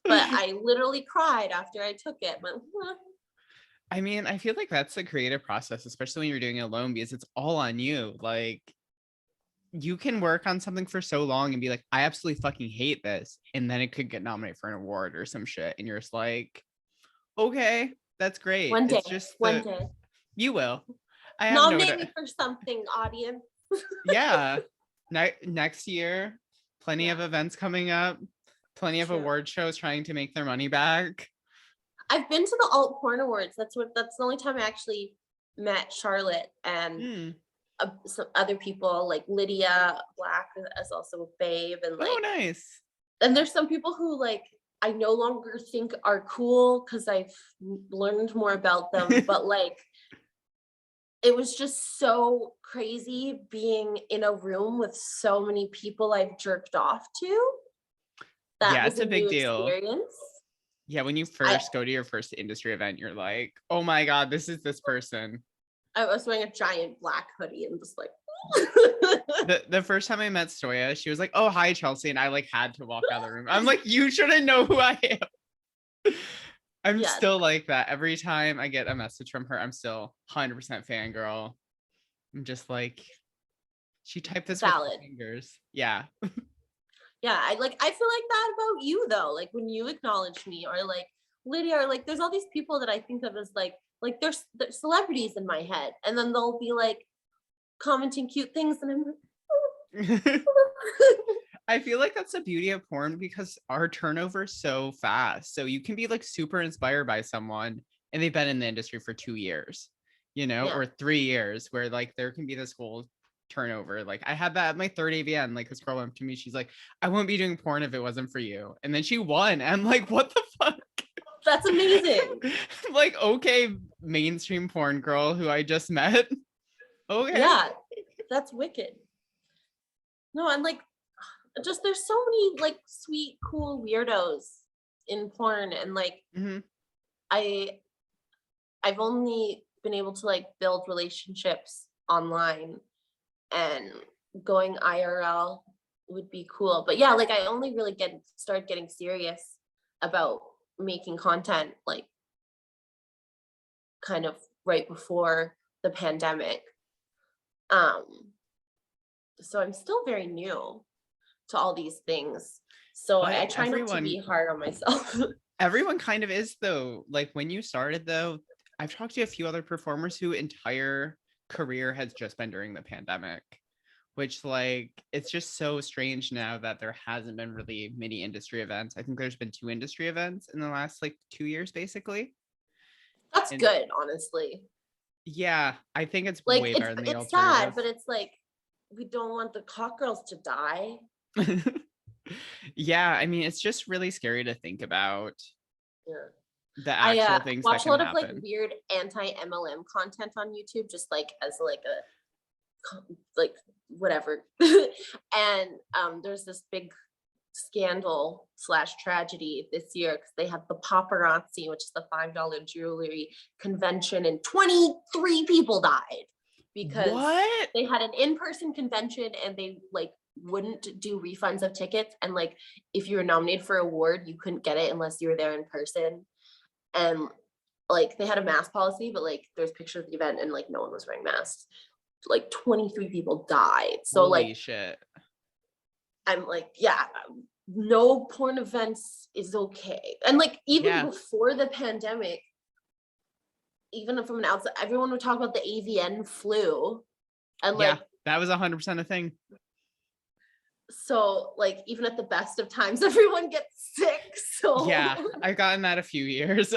But I literally cried after I took it. But I mean, I feel like that's the creative process, especially when you're doing it alone, because it's all on you. Like, you can work on something for so long and be like, I absolutely fucking hate this. And then it could get nominated for an award or some shit. And you're just like, okay, that's great. one day, It's just one day. You will. I have Nominate me for something, audience. Yeah. Next year, plenty of events coming up, plenty of award shows trying to make their money back. I've been to the alt porn awards. That's the only time I actually met Charlotte and some other people like Lydia Black as also a babe, and like, oh nice. And there's some people who like I no longer think are cool because I've learned more about them, but like it was just so crazy being in a room with so many people I've jerked off to. That was it's a big deal. Experience. Yeah, when you first go to your first industry event, you're like, oh my God, this is this person. I was wearing a giant black hoodie and just like the first time I met Soya, she was like, oh hi Chelsea, and I like had to walk out of the room. I'm like, you shouldn't know who I am. I'm still like that. Every time I get a message from her, I'm still 100% fangirl. I'm just like, she typed this with her fingers. Yeah. Yeah, I feel like that about you though. Like when you acknowledge me, or like Lydia, or like there's all these people that I think of as like there's celebrities in my head, and then they'll be like commenting cute things, and I'm like, I feel like that's the beauty of porn because our turnover is so fast. So you can be like super inspired by someone and they've been in the industry for 2 years, you know, or 3 years, where like there can be this whole turnover. Like I had that at my third AVN. Like this girl went to me, she's like, I wouldn't be doing porn if it wasn't for you. And then she won. I'm like, what the fuck? That's amazing. Like, okay, mainstream porn girl who I just met. Okay. Yeah, that's wicked. No, I'm like, just there's so many like sweet, cool weirdos in porn, and like I've only been able to like build relationships online, and going IRL would be cool. But yeah, like I only really start getting serious about making content like kind of right before the pandemic. So I'm still very new to all these things. So I try not to be hard on myself. Everyone kind of is though. Like when you started though, I've talked to a few other performers who entire career has just been during the pandemic, which like it's just so strange now that there hasn't been really many industry events. I think there's been 2 industry events in the last like 2 years basically. That's good, honestly. Yeah, I think it's like way better than the it's sad, but it's like we don't want the cock girls to die. Yeah, I mean it's just really scary to think about. Yeah. The actual things watch that a lot happen. of like weird anti-MLM content on YouTube, just like as like a like whatever. And there's this big scandal / tragedy this year because they had the paparazzi, which is the $5 jewelry convention, and 23 people died because they had an in-person convention and they like wouldn't do refunds of tickets, and like if you were nominated for an award you couldn't get it unless you were there in person. And like they had a mask policy, but like there's pictures of the event and like no one was wearing masks. Like 23 people died. So holy like shit. I'm like, yeah, no porn events is okay. And like even before the pandemic, even from an outside, everyone would talk about the AVN flu, and like that was 100% a thing. So like even at the best of times everyone gets sick. So yeah, I've gotten that a few years.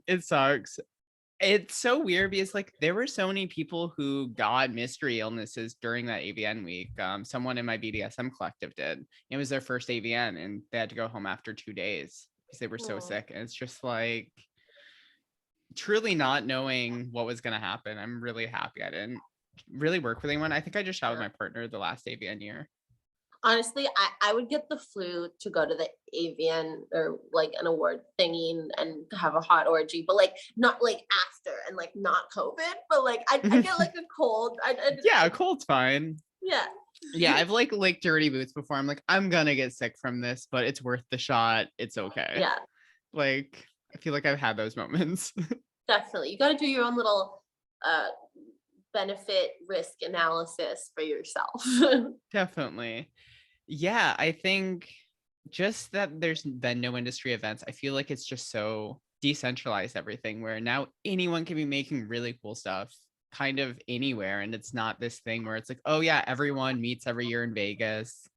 It sucks. It's so weird because like there were so many people who got mystery illnesses during that AVN week. Someone in my BDSM collective did. It was their first AVN and they had to go home after 2 days. because they were so Oh. sick. And it's just like truly not knowing what was going to happen. I'm really happy I didn't really work with anyone. I think I just shot with my partner the last AVN year. Honestly, I would get the flu to go to the AVN or like an award thingy and have a hot orgy, but like not like after and like not COVID, but like I get like a cold. Yeah, a cold's fine. Yeah. Yeah, I've like licked dirty boots before. I'm like, I'm gonna get sick from this, but it's worth the shot. It's okay. Yeah, Like, I feel like I've had those moments. definitely. You got to do your own little uh benefit risk analysis for yourself. Definitely. Yeah, I think just that there's been no industry events. I feel like it's just so decentralized everything where now anyone can be making really cool stuff kind of anywhere. And it's not this thing where it's like, oh yeah, everyone meets every year in Vegas.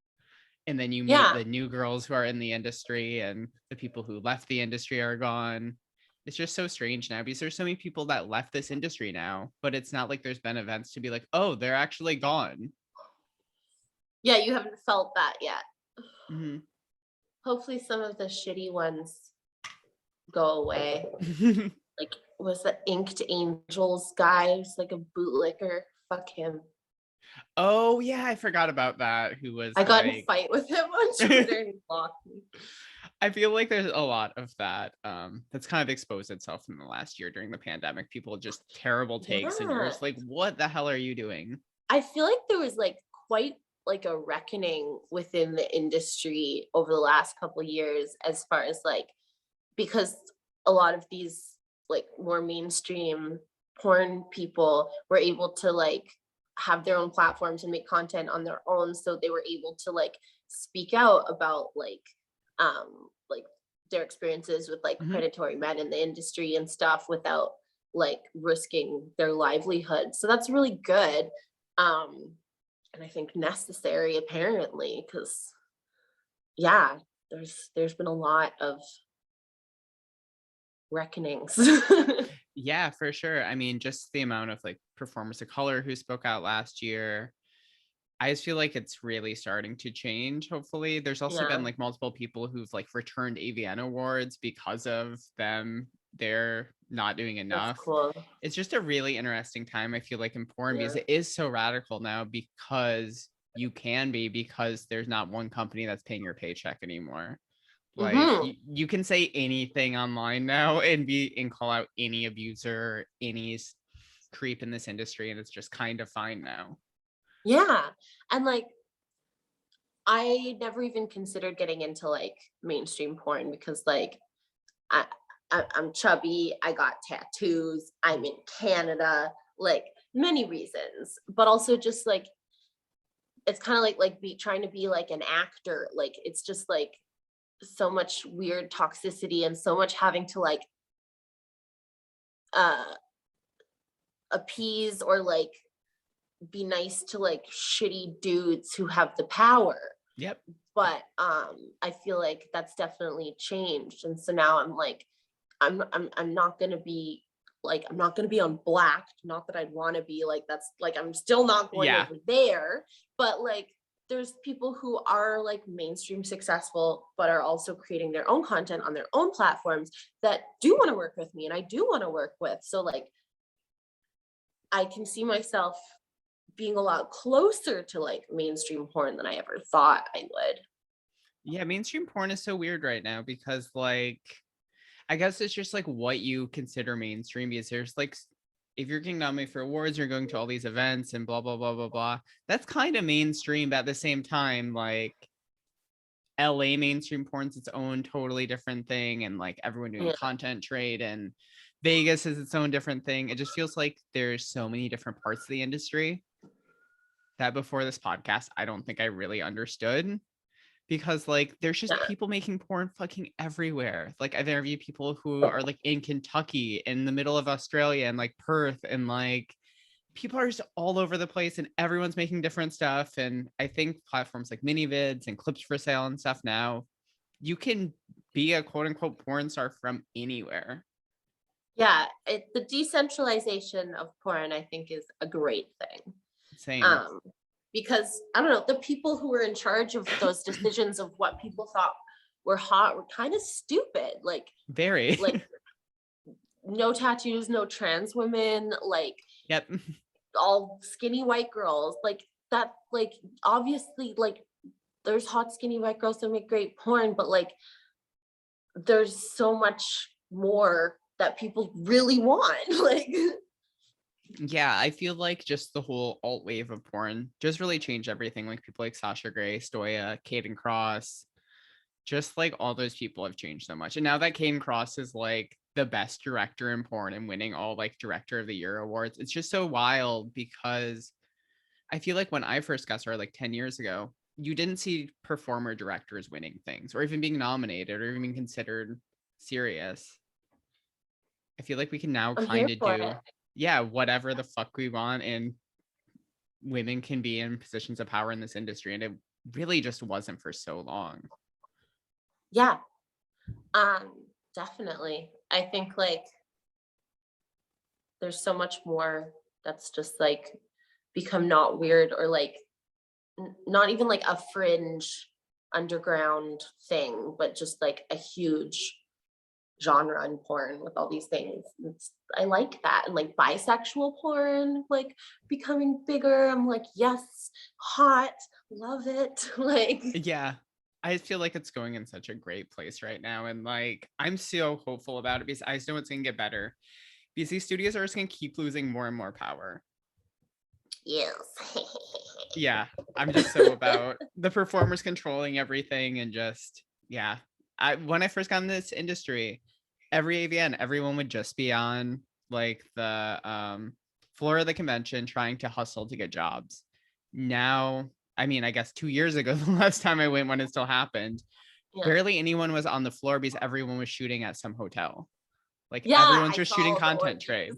And then you meet Yeah. the new girls who are in the industry and the people who left the industry are gone. It's just so strange now because there's so many people that left this industry now, but it's not like there's been events to be like, oh, they're actually gone. Yeah, you haven't felt that yet. Mm-hmm. Hopefully some of the shitty ones go away. Like, was the Inked Angels guy who's like a bootlicker? Fuck him. Oh yeah, I forgot about that. Who was I got in a like fight with him on Twitter and he blocked me. I feel like there's a lot of that that's kind of exposed itself in the last year during the pandemic. People just terrible takes and you're Yeah. just like, what the hell are you doing? I feel like there was like quite like a reckoning within the industry over the last couple of years as far as like, because a lot of these like more mainstream porn people were able to like have their own platforms and make content on their own, so they were able to like speak out about like their experiences with like Mhm. predatory men in the industry and stuff without like risking their livelihood. So that's really good. And I think necessary apparently, because yeah, there's been a lot of reckonings. Yeah, for sure. I mean, just the amount of like performers of color who spoke out last year. I just feel like it's really starting to change, hopefully. There's also Yeah, been like multiple people who've like returned AVN awards because of them. They're not doing that's enough. cool. It's just a really interesting time, I feel like, in porn because Yeah. it is so radical now because you can be, because there's not one company that's paying your paycheck anymore. Like Hmm. you can say anything online now and call out any abuser, any creep in this industry, and it's just kind of fine now. Yeah, and like I never even considered getting into like mainstream porn because like I, I'm chubby, I got tattoos, I'm in Canada, like many reasons, but also just like it's kind of like be trying to be like an actor. Like it's just like so much weird toxicity and so much having to like uh appease or like be nice to like shitty dudes who have the power. Yep. But I feel like that's definitely changed, and so now I'm like I'm not gonna be like, I'm not gonna be on Blacked, not that I'd want to be, like that's like I'm still not going Yeah. over there, but like there's people who are like mainstream successful but are also creating their own content on their own platforms that do want to work with me and I do want to work with. So like I can see myself being a lot closer to like mainstream porn than I ever thought I would. Yeah, mainstream porn is so weird right now because like I guess it's just like what you consider mainstream because there's like if you're getting nominated for awards, you're going to all these events and blah blah blah blah blah. That's kind of mainstream, but at the same time, like LA mainstream porn's its own totally different thing, and like everyone doing Yeah. content trade and Vegas is its own different thing. It just feels like there's so many different parts of the industry that before this podcast, I don't think I really understood because like there's just Yeah. people making porn fucking everywhere. Like I've interviewed people who are like in Kentucky, in the middle of Australia, and like Perth, and like people are just all over the place, and everyone's making different stuff. And I think platforms like MiniVids and Clips for Sale and stuff now, you can be a quote unquote porn star from anywhere. Yeah, the decentralization of porn I think is a great thing. Same. Because I don't know, the people who were in charge of those decisions of what people thought we're hot, we're kind of stupid. Very. Like no tattoos, no trans women, like Yep. all skinny white girls, like that, like obviously, like there's hot skinny white girls that make great porn, but like there's so much more that people really want. Like Yeah, I feel like just the whole alt wave of porn just really changed everything. Like people like Sasha Gray, Stoya, Caden Cross, just like all those people have changed so much. And now that Caden Cross is like the best director in porn and winning all like director of the year awards, it's just so wild because I feel like when I first got started like 10 years ago, you didn't see performer directors winning things or even being nominated or even considered serious. I feel like we can now I'm here kind of for do, it. yeah, whatever the fuck we want, and women can be in positions of power in this industry. And it really just wasn't for so long. Yeah. Definitely. I think like there's so much more that's just like become not weird or like not even like a fringe underground thing, but just like a huge genre in porn with all these things. I like that. And like bisexual porn like becoming bigger. I'm like, yes, hot, love it. Like Yeah. I feel like it's going in such a great place right now. And like, I'm so hopeful about it because I just know it's going to get better. Because these studios are just going to keep losing more and more power. yes. Yeah. I'm just so about the performers controlling everything and just, yeah. When I first got in this industry, every AVN, everyone would just be on like the floor of the convention trying to hustle to get jobs. Now, I mean, I guess 2 years ago, the last time I went when it still happened, Yeah. barely anyone was on the floor because everyone was shooting at some hotel. Like Yeah, everyone's I just saw shooting all the content orgies. trade.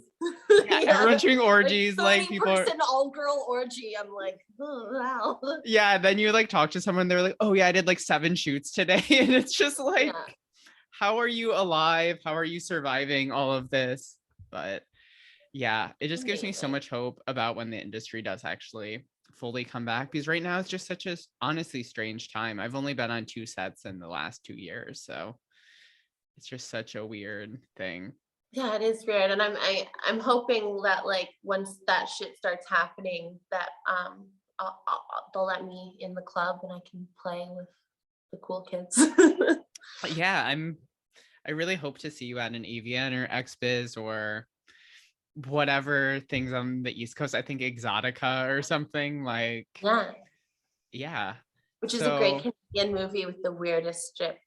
Yeah, Yeah, everyone's shooting like orgies. Like 30 people are, person all girl orgy. I'm like, oh, wow. yeah. Then you like talk to someone, they're like, oh yeah, I did like 7 shoots today. And it's just like, Yeah, how are you alive? How are you surviving all of this? But yeah, it just gives me so amazing. much hope about when the industry does actually fully come back, because right now it's just such a honestly strange time. I've only been on 2 sets in the last 2 years, so it's just such a weird thing. Yeah, it is weird, and I'm hoping that like once that shit starts happening, that they'll let me in the club and I can play with the cool kids. But yeah, I really hope to see you at an AVN or XBiz or whatever things on the East Coast. I think Exotica or something like, Yeah, yeah. which is a great So, Canadian movie with the weirdest strip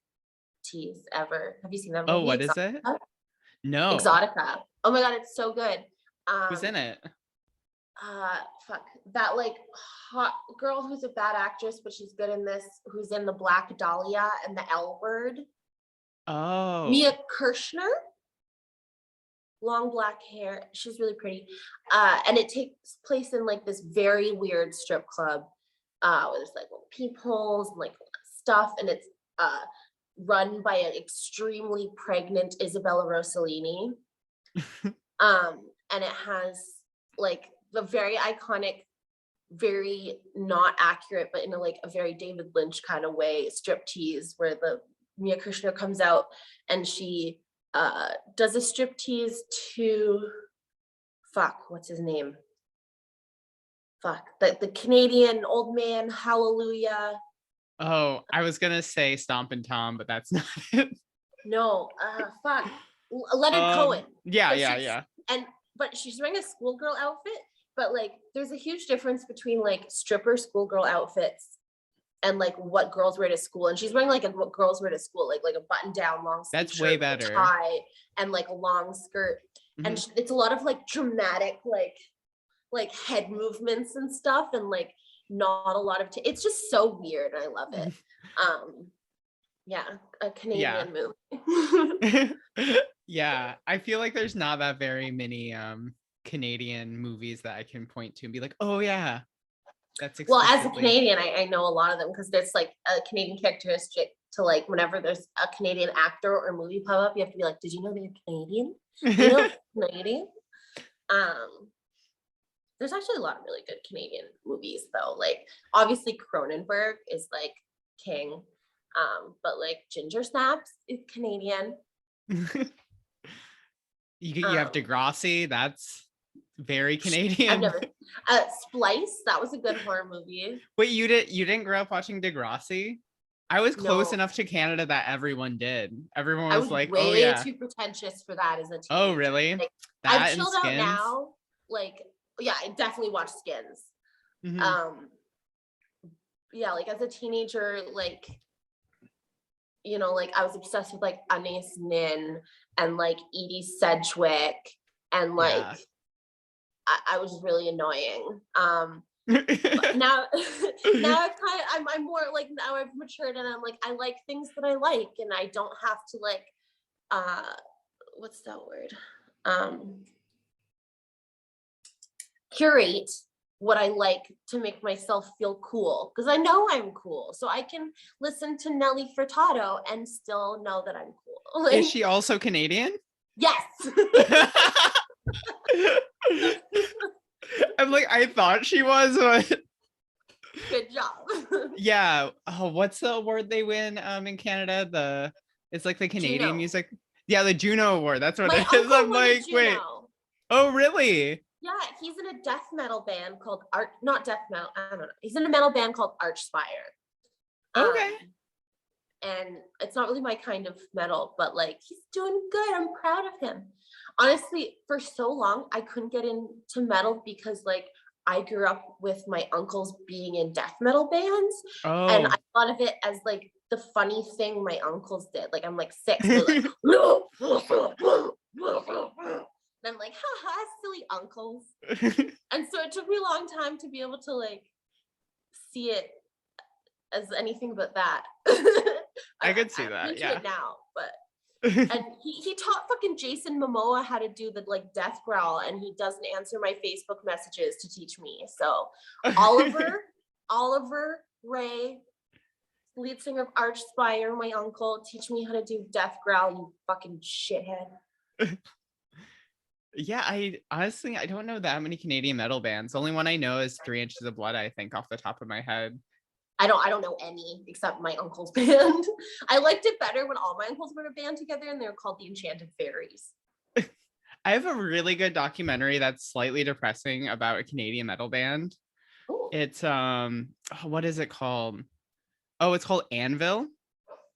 tease ever. Have you seen that oh, movie, what is it? Exotica? No. Exotica. Oh my god, it's so good. Who's in Um, it? fuck that like hot girl who's a bad actress, but she's good in this. Who's in the Black Dahlia and the L Word? Oh. Mia Kirshner, long black hair. She's really pretty. And it takes place in like this very weird strip club, where there's like little peepholes and like stuff, and it's run by an extremely pregnant Isabella Rossellini. And it has like the very iconic, very not accurate, but in a like a very David Lynch kind of way, striptease where the Mia Kirshner comes out and she does a striptease to what's his name? The Canadian old man, hallelujah. Oh, I was gonna say Stompin' Tom, but that's not it. No, Leonard Cohen. Yeah, But yeah, she's yeah. and but she's wearing a schoolgirl outfit, but like there's a huge difference between like stripper schoolgirl outfits and like what girls wear to school. And she's wearing like what girls wear to school, like a button down long sleeve That's way shirt with a better. tie and like a long skirt. And Mhm. it's a lot of like dramatic like head movements and stuff, and like not a lot of it's just so weird. I love it. Yeah, a Yeah. Canadian movie. Yeah, I feel like there's not that very many Canadian movies that I can point to and be like, oh yeah, that's Well, as a explicitly. Canadian, I know a lot of them because there's like a Canadian characteristic to like whenever there's a Canadian actor or movie pop up, you have to be like, did you know they're Canadian? You know Canadian? There's actually a lot of really good Canadian movies though. Like obviously Cronenberg is like king. But like Ginger Snaps is Canadian. You have Degrassi. That's very I've Canadian. never Splice, that was a good horror movie. Wait, you didn't grow up watching Degrassi? I was close No. enough to Canada that everyone did. Everyone I was was like, way "Oh yeah." too pretentious for that as a teenager. Oh really? Like, That I've and chilled out Skins. now. Like, yeah, I definitely watch Skins. Mhm. Yeah, like as a teenager, like, you know, like I was obsessed with like Anais Nin and like Edie Sedgwick, and like Yeah. I was really annoying. But now I'm more like, now I've matured and I'm like, I like things that I like and I don't have to like what's that word? Curate what I like to make myself feel cool, because I know I'm cool, so I can listen to Nelly Furtado and still know that I'm cool. Like, Is she also Canadian? yes. I'm like, I thought she was, but Good job. yeah. Oh, what's the award they win in Canada? It's like the Canadian Juno. music. Yeah, the Juno Award. That's what My it is. uncle I'm won a like, wait. Juno. Oh, really? Yeah, he's in a death metal band called not death metal, I don't know. He's in a metal band called Archspire. Okay. And it's not really my kind of metal, but like he's doing good. I'm proud of him. Honestly, for so long, I couldn't get into metal because like I grew up with my uncles being in death metal bands. And Oh. I thought of it as like the funny thing my uncles did. Like I'm like 6, they're like, no. And I'm like, haha, silly uncles. And so it took me a long time to be able to like see it as anything but that. I could see I'm that. into Yeah. it now, but and he taught fucking Jason Momoa how to do the like death growl, and he doesn't answer my Facebook messages to teach me. So Oliver Ray, lead singer of Archspire, my uncle, teach me how to do death growl, you fucking shithead. Yeah, I don't know that many Canadian metal bands. The only one I know is 3 Inches of Blood, I think, off the top of my head. I don't know any except my uncle's band. I liked it better when all my uncles were in a band together and they were called the Enchanted Fairies. I have a really good documentary that's slightly depressing about a Canadian metal band. Ooh. It's what is it called? Oh, it's called Anvil.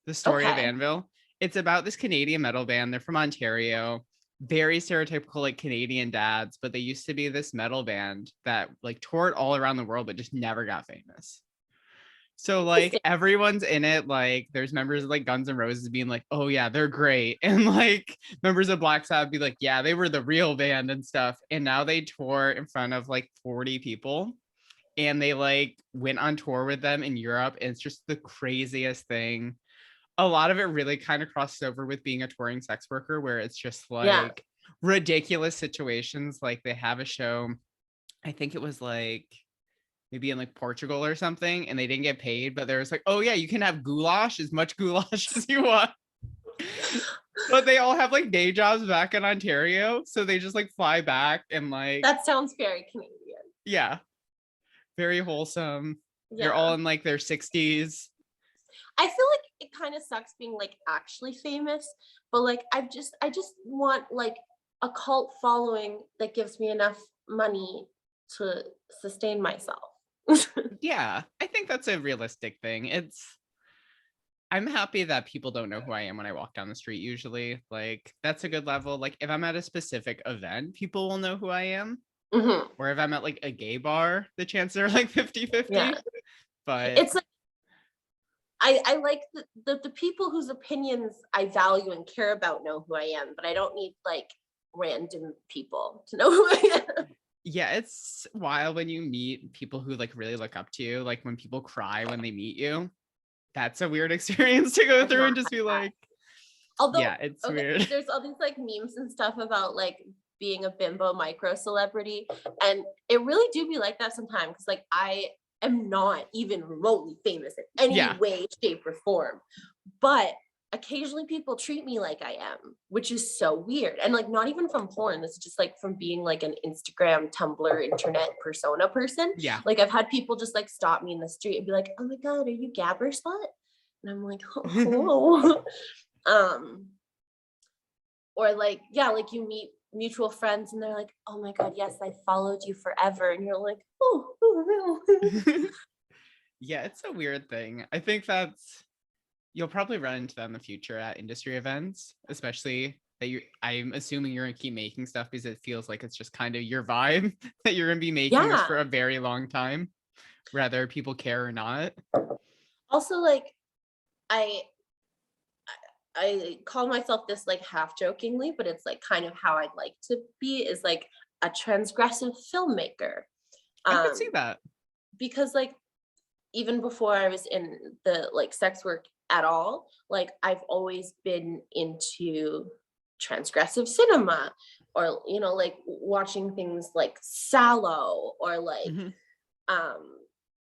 The story of Anvil. It's about this Canadian metal band. They're from Ontario. Very stereotypical like Canadian dads, but they used to be this metal band that like toured all around the world but just never got famous. So like everyone's in it, like there's members of like Guns N' Roses being like, oh yeah, they're great. And like members of Black Sabbath be like, yeah, they were the real band and stuff. And now they tour in front of like 40 people. And they like went on tour with them in Europe. And it's just the craziest thing. A lot of it really kind of crosses over with being a touring sex worker, where it's just like ridiculous situations. Like they have a show, I think it was like maybe in like Portugal or something, and they didn't get paid, but there's like, oh yeah, you can have goulash, as much goulash as you want. But they all have like day jobs back in Ontario, so they just like fly back and like, that sounds very Canadian. Yeah, very wholesome. Yeah. They're all in like their 60s. I feel like it kind of sucks being like actually famous, but like I just want like a cult following that gives me enough money to sustain myself. Yeah, I think that's a realistic thing. I'm happy that people don't know who I am when I walk down the street usually. Like that's a good level. Like if I'm at a specific event, people will know who I am. Mm-hmm. Or if I'm at like a gay bar, the chances are like 50-50. Yeah. But it's like I like the people whose opinions I value and care about know who I am, but I don't need like random people to know who I am. Yeah, it's wild when you meet people who like really look up to you. Like when people cry when they meet you, that's a weird experience to go through and just be like, although yeah, it's weird. There's all these like memes and stuff about like being a bimbo micro celebrity, and it really do be like that sometimes, because like I am not even remotely famous in any way, shape, or form, but occasionally people treat me like I am, which is so weird. And like not even from porn, this is just like from being like an Instagram, Tumblr, internet persona person. Yeah, like I've had people just like stop me in the street and be like, oh my god, are you Gabber Slut? And I'm like, oh, hello. Or like, yeah, like you meet mutual friends and they're like, oh my God, yes, I followed you forever. And you're like, oh no. Yeah, it's a weird thing. I think you'll probably run into that in the future at industry events, especially that I'm assuming you're gonna keep making stuff because it feels like it's just kind of your vibe that you're gonna be making this Yeah. for a very long time, whether people care or not. Also, like, I I call myself this like half jokingly, but it's like kind of how I'd like to be, is like a transgressive filmmaker. I could see Um, that. because like even before I was in the like sex work at all, like I've always been into transgressive cinema, or like watching things like Sallow, or like Mhm. um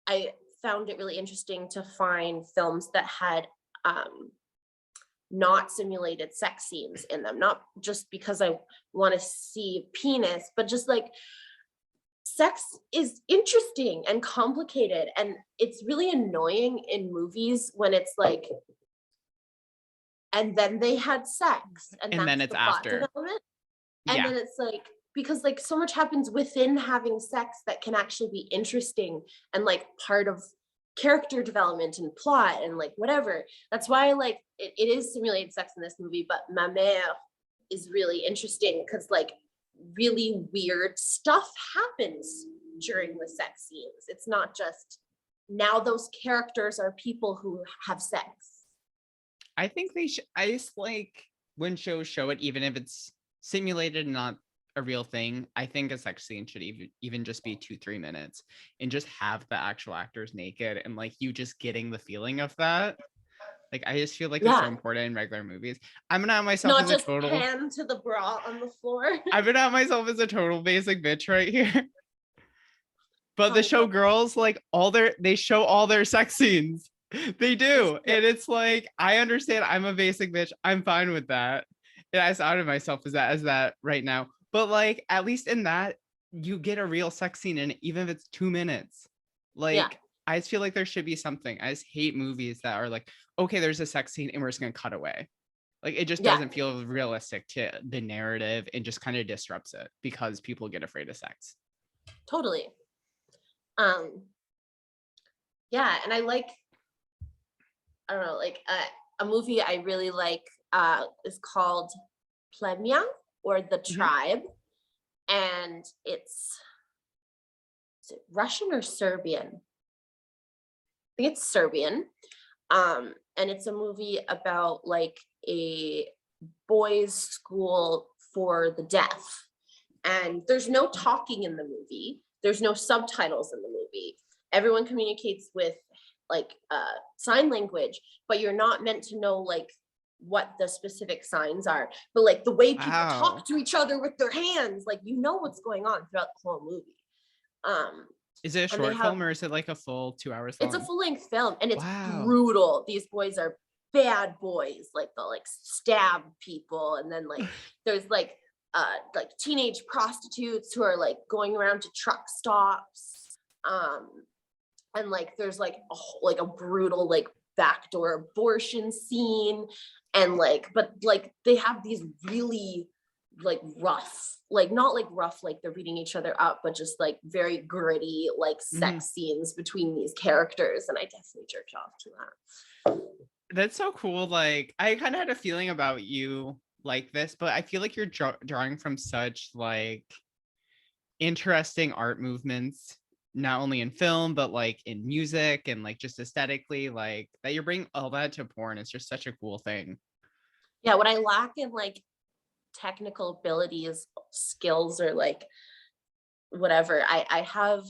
I found it really interesting to find films that had not simulated sex scenes in them, not just because I want to see penis, but just like sex is interesting and complicated, and it's really annoying in movies when it's like, and then they had sex and And then that's it's the plot after. development. And Yeah. then it's like, because like so much happens within having sex that can actually be interesting and like part of character development and plot and like whatever. That's why like it is simulated sex in this movie, but Ma Mère is really interesting because like really weird stuff happens during the sex scenes. It's not just now those characters are people who have sex. I think I just like when shows show it, even if it's simulated and not a real thing. I think a sex scene should even just be 2-3 minutes and just have the actual actors naked and like you just getting the feeling of that. Like I just feel like it's so Yeah. important in regular movies. I'm gonna out myself Not as a just total. pan to the bra on the floor. I'm gonna out myself as a total basic bitch right here. But the How show so? girls, like they show all their sex scenes. They do. And it's like, I understand I'm a basic bitch. I'm fine with that. And I outed myself as that right now. But like, at least in that, you get a real sex scene in it, even if it's 2 minutes. Yeah. Like, I just feel like there should be something. I just hate movies that are like, okay, there's a sex scene and we're just gonna cut away. Like it just Yeah. doesn't feel realistic to the narrative and just kind of disrupts it because people get afraid of sex. Totally. Um, yeah, and I like, I don't know, like a movie I really like is called Plemia, or The Mhm. Tribe, and is it Russian or Serbian? I think it's Serbian. And it's a movie about like a boys' school for the deaf. And there's no talking in the movie. There's no subtitles in the movie. Everyone communicates with like sign language, but you're not meant to know like what the specific signs are. But like the way people Wow. talk to each other with their hands, like you know what's going on throughout the whole movie. Is it a And they short have, film or is it like a full 2 hours it's a long? full-length film and it's Wow. brutal. These boys are bad boys, like they'll like stab people, and then like there's like teenage prostitutes who are like going around to truck stops, and like there's like like a brutal like backdoor abortion scene, and like but like they have these really like rough, like not like rough like they're beating each other up, but just like very gritty like Mhm. sex scenes between these characters, and I definitely jerked off to that. That's so cool. Like, I kind of had a feeling about you like this, but I feel like you're drawing from such like interesting art movements, not only in film, but like in music and like just aesthetically, like that you're bringing all that to porn. It's just such a cool thing. Yeah, what I lack in like technical abilities, skills, or like whatever, I have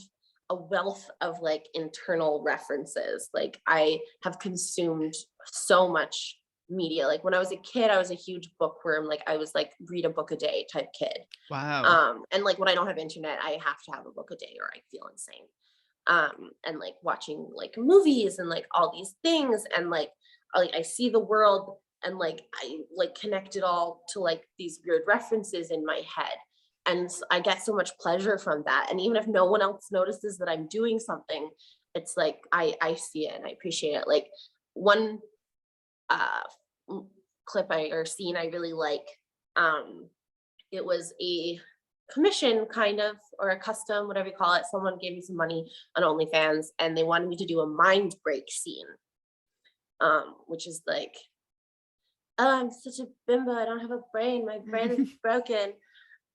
a wealth of like internal references. Like I have consumed so much media. Like when I was a kid, I was a huge bookworm. Like I was like read a book a day type kid. Wow. And like when I don't have internet, I have to have a book a day or I feel insane. And like watching like movies and like all these things, and like I see the world, and like I like connect it all to like these weird references in my head, and I get so much pleasure from that. And even if no one else notices that I'm doing something, it's like I see it and I appreciate it. Like one clip or scene I really like. It was a commission kind of, or a custom, whatever you call it. Someone gave me some money on OnlyFans and they wanted me to do a mind break scene, which is like, oh, I'm such a bimbo, I don't have a brain, my brain is broken.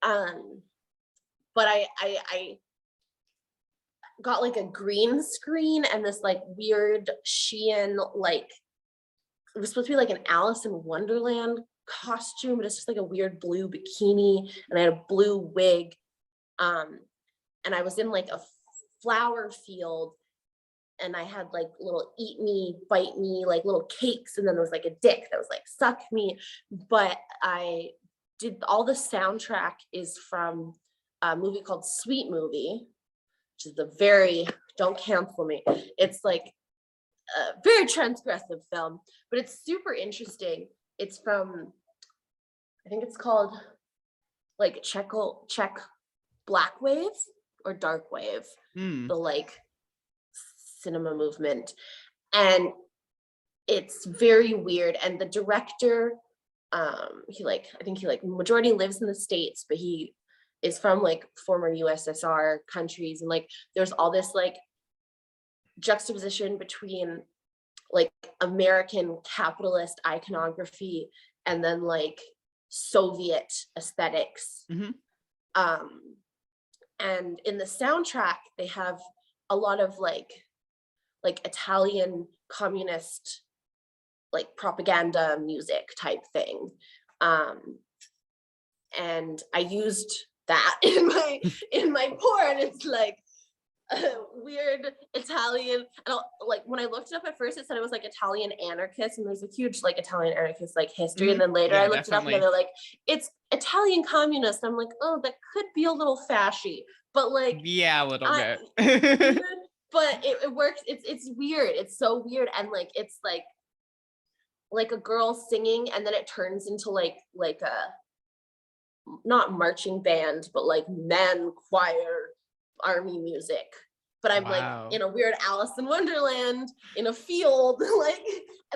But I got like a green screen and this like weird Shein, like it was supposed to be like an Alice in Wonderland costume, but it's just like a weird blue bikini, and I had a blue wig, and I was in like a flower field, and I had like little eat me, bite me, like little cakes, and then there was like a dick that was like suck me. But I did all the soundtrack is from a movie called Sweet Movie, which is a very, don't cancel me, it's like a very transgressive film, but it's super interesting. It's from, I think it's called like Czech Black Wave or Dark Wave, the like cinema movement. And it's very weird. And the director, he like, I think he like majority lives in the States, but he is from like former USSR countries. And like, there's all this like juxtaposition between like American capitalist iconography and then like Soviet aesthetics. And in the soundtrack, they have a lot of like Italian communist like propaganda music type thing. And I used that in my porn. It's like weird Italian, and like when I looked it up at first, it said it was like Italian anarchist, and there's a huge like Italian anarchist like history. And then later I looked it up and they're like, it's Italian communist. I'm like, oh, that could be a little fashy, but like, yeah, a little bit. But it works. It's weird. It's so weird. And like, it's like a girl singing, and then it turns into like a not marching band, but like men choir army music. But I'm like in a weird Alice in Wonderland in a field, like,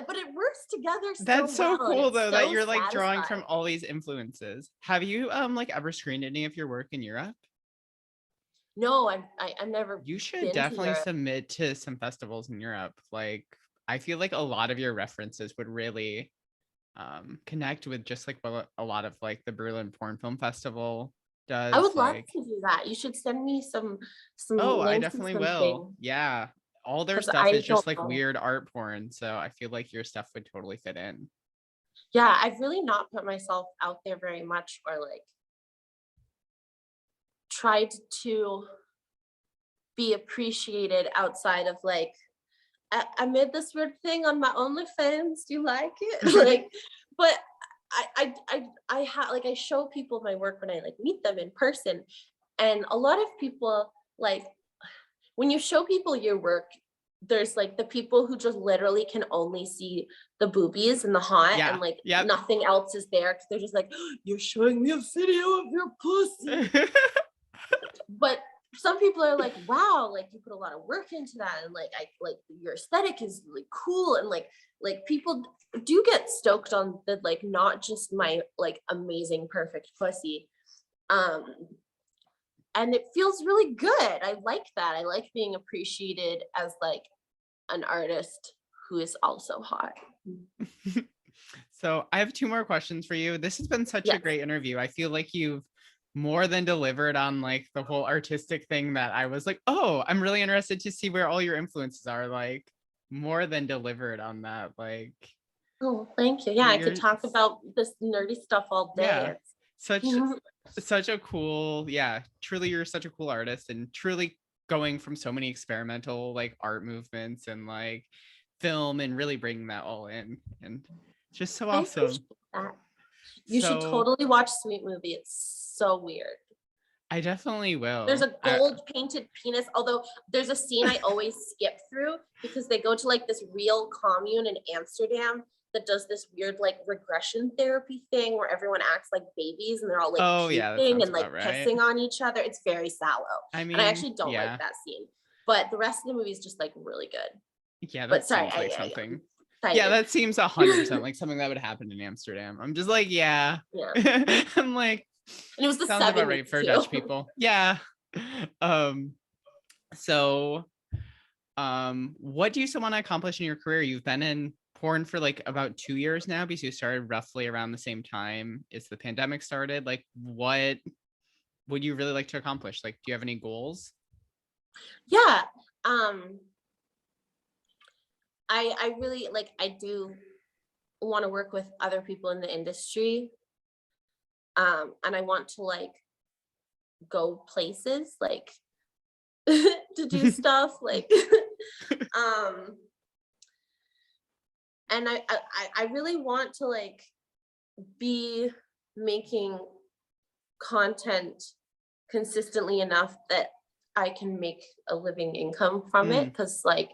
but it works together. That's so well, cool though, so that you're like satisfying. drawing from all these influences. Have you like ever screened any of your work in Europe? No, I've never. You should definitely submit to some festivals in Europe. Like, I feel like a lot of your references would really connect with just like what a lot of like the Berlin Porn Film Festival does. I would love to do that. You should send me some. Oh, I definitely will. Yeah, all their stuff is just like weird art porn, so I feel like your stuff would totally fit in. Yeah, I've really not put myself out there very much, or like tried to be appreciated outside of like, I made this weird thing on my OnlyFans. Do you like it? Like, but I have like, I show people my work when I like meet them in person, and a lot of people like when you show people your work, there's like the people who just literally can only see the boobies and the hot, and like nothing else is there, because they're just like, oh, you're showing me a video of your pussy. But some people are like, wow, like you put a lot of work into that, and like I like your aesthetic is really cool, and like people do get stoked on the like not just my like amazing perfect pussy, and it feels really good. I like that. I like being appreciated as like an artist who is also hot. So I have 2 more questions for you. This has been such a great interview. I feel like you've more than delivered on like the whole artistic thing that I was like, oh, I'm really interested to see where all your influences are. Like, more than delivered on that. Like, oh, thank you. Yeah, I could talk about this nerdy stuff all day. Yeah, such a cool, truly you're such a cool artist, and truly going from so many experimental like art movements and like film, and really bringing that all in, and just so awesome. You should totally watch Sweet Movie. It's so weird. I definitely will. There's a gold painted penis, although there's a scene I always skip through because they go to like this real commune in Amsterdam that does this weird like regression therapy thing where everyone acts like babies and they're all like puking and like pissing on each other. It's very sallow. I mean, and I actually don't like that scene. But the rest of the movie is just like really good. Yeah, that sounds like something. Yeah, excited. that seems 100% like something that would happen in Amsterdam. I'm just like, yeah. Yeah. I'm like, And it was the sounds about 70s right for too. Dutch people. Yeah. Um, so what do you still want to accomplish in your career? You've been in porn for like about 2 years now because you started roughly around the same time as the pandemic started. Like, what would you really like to accomplish? Like, do you have any goals? Yeah. I really like, I do want to work with other people in the industry. And I want to like go places, like to do stuff like um and I really want to like be making content consistently enough that I can make a living income from it. Mm, Because like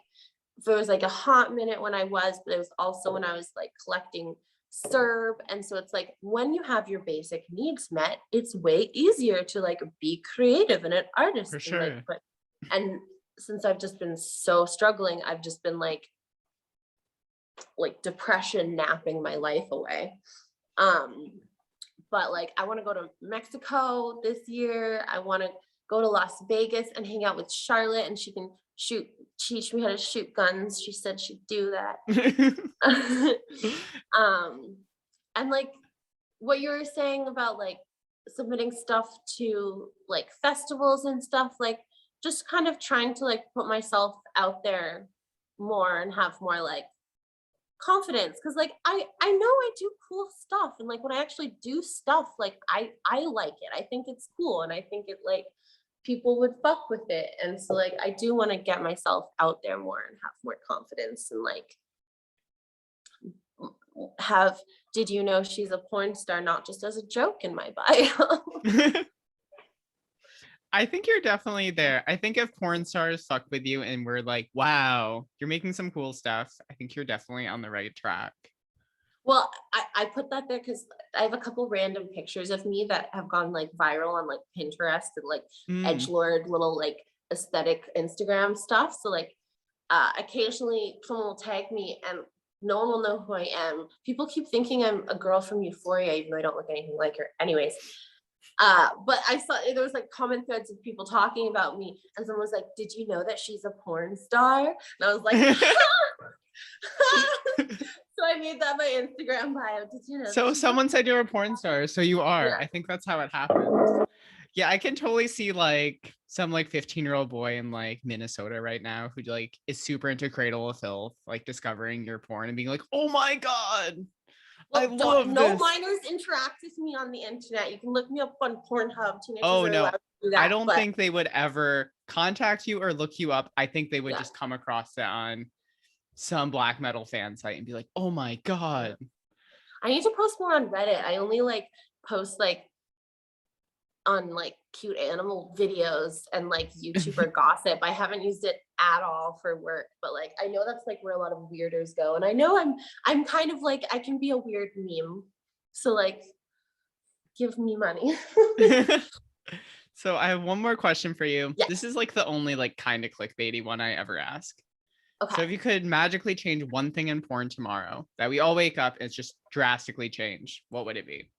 there was like a hot minute when I was, but it was also when I was like collecting serb. And so it's like when you have your basic needs met, it's way easier to like be creative and an artist for and like sure. but and since I've just been so struggling, I've just been like depression napping my life away. Um but like I want to go to Mexico this year. I want to go to Las Vegas and hang out with Charlotte, and she can teach me how to shoot guns. She said she'd do that. um and like what you were saying about like submitting stuff to like festivals and stuff, like just kind of trying to like put myself out there more and have more like confidence, because like I know I do cool stuff, and like when I actually do stuff, like I like it. I think it's cool, and I think it like people would fuck with it. And so like I do want to get myself out there more and have more confidence and like have did you know she's a porn star not just as a joke in my bio. I think you're definitely there. I think if porn stars fuck with you and we're like, wow, you're making some cool stuff, I think you're definitely on the right track. Well, I put that there because I have a couple random pictures of me that have gone like viral on like Pinterest and like Mm, edgelord little like aesthetic Instagram stuff. So like occasionally someone will tag me and no one will know who I am. People keep thinking I'm a girl from Euphoria, even though I don't look anything like her. Anyways, but I saw there was like comment threads of people talking about me, and someone was like, "Did you know that she's a porn star?" And I was like, so I made that my Instagram bio. Did you know that so she's a someone said you're a porn star, so you are. yeah. I think that's how it happened. Yeah, I can totally see like some like 15-year-old boy in like Minnesota right now who like is super into Cradle of Filth, like discovering your porn and being like, oh my God, I Well, don't love no this. minors interact with me on the internet. You can look me up on Pornhub. Teenagers Oh are allowed no, to do I that, don't but think they would ever contact you or look you up. I think they would yeah. just come across it on some black metal fan site and be like, oh my God. I need to post more on Reddit. I only like post like on like cute animal videos and like YouTuber gossip. I haven't used it at all for work, but like I know that's like where a lot of weirdos go. And I know I'm kind of like I can be a weird meme. So like give me money. So I have one more question for you. Yeah. This is like the only like kind of clickbaity one I ever ask. So Okay. if you could magically change one thing in porn tomorrow that we all wake up and it's just drastically change, what would it be?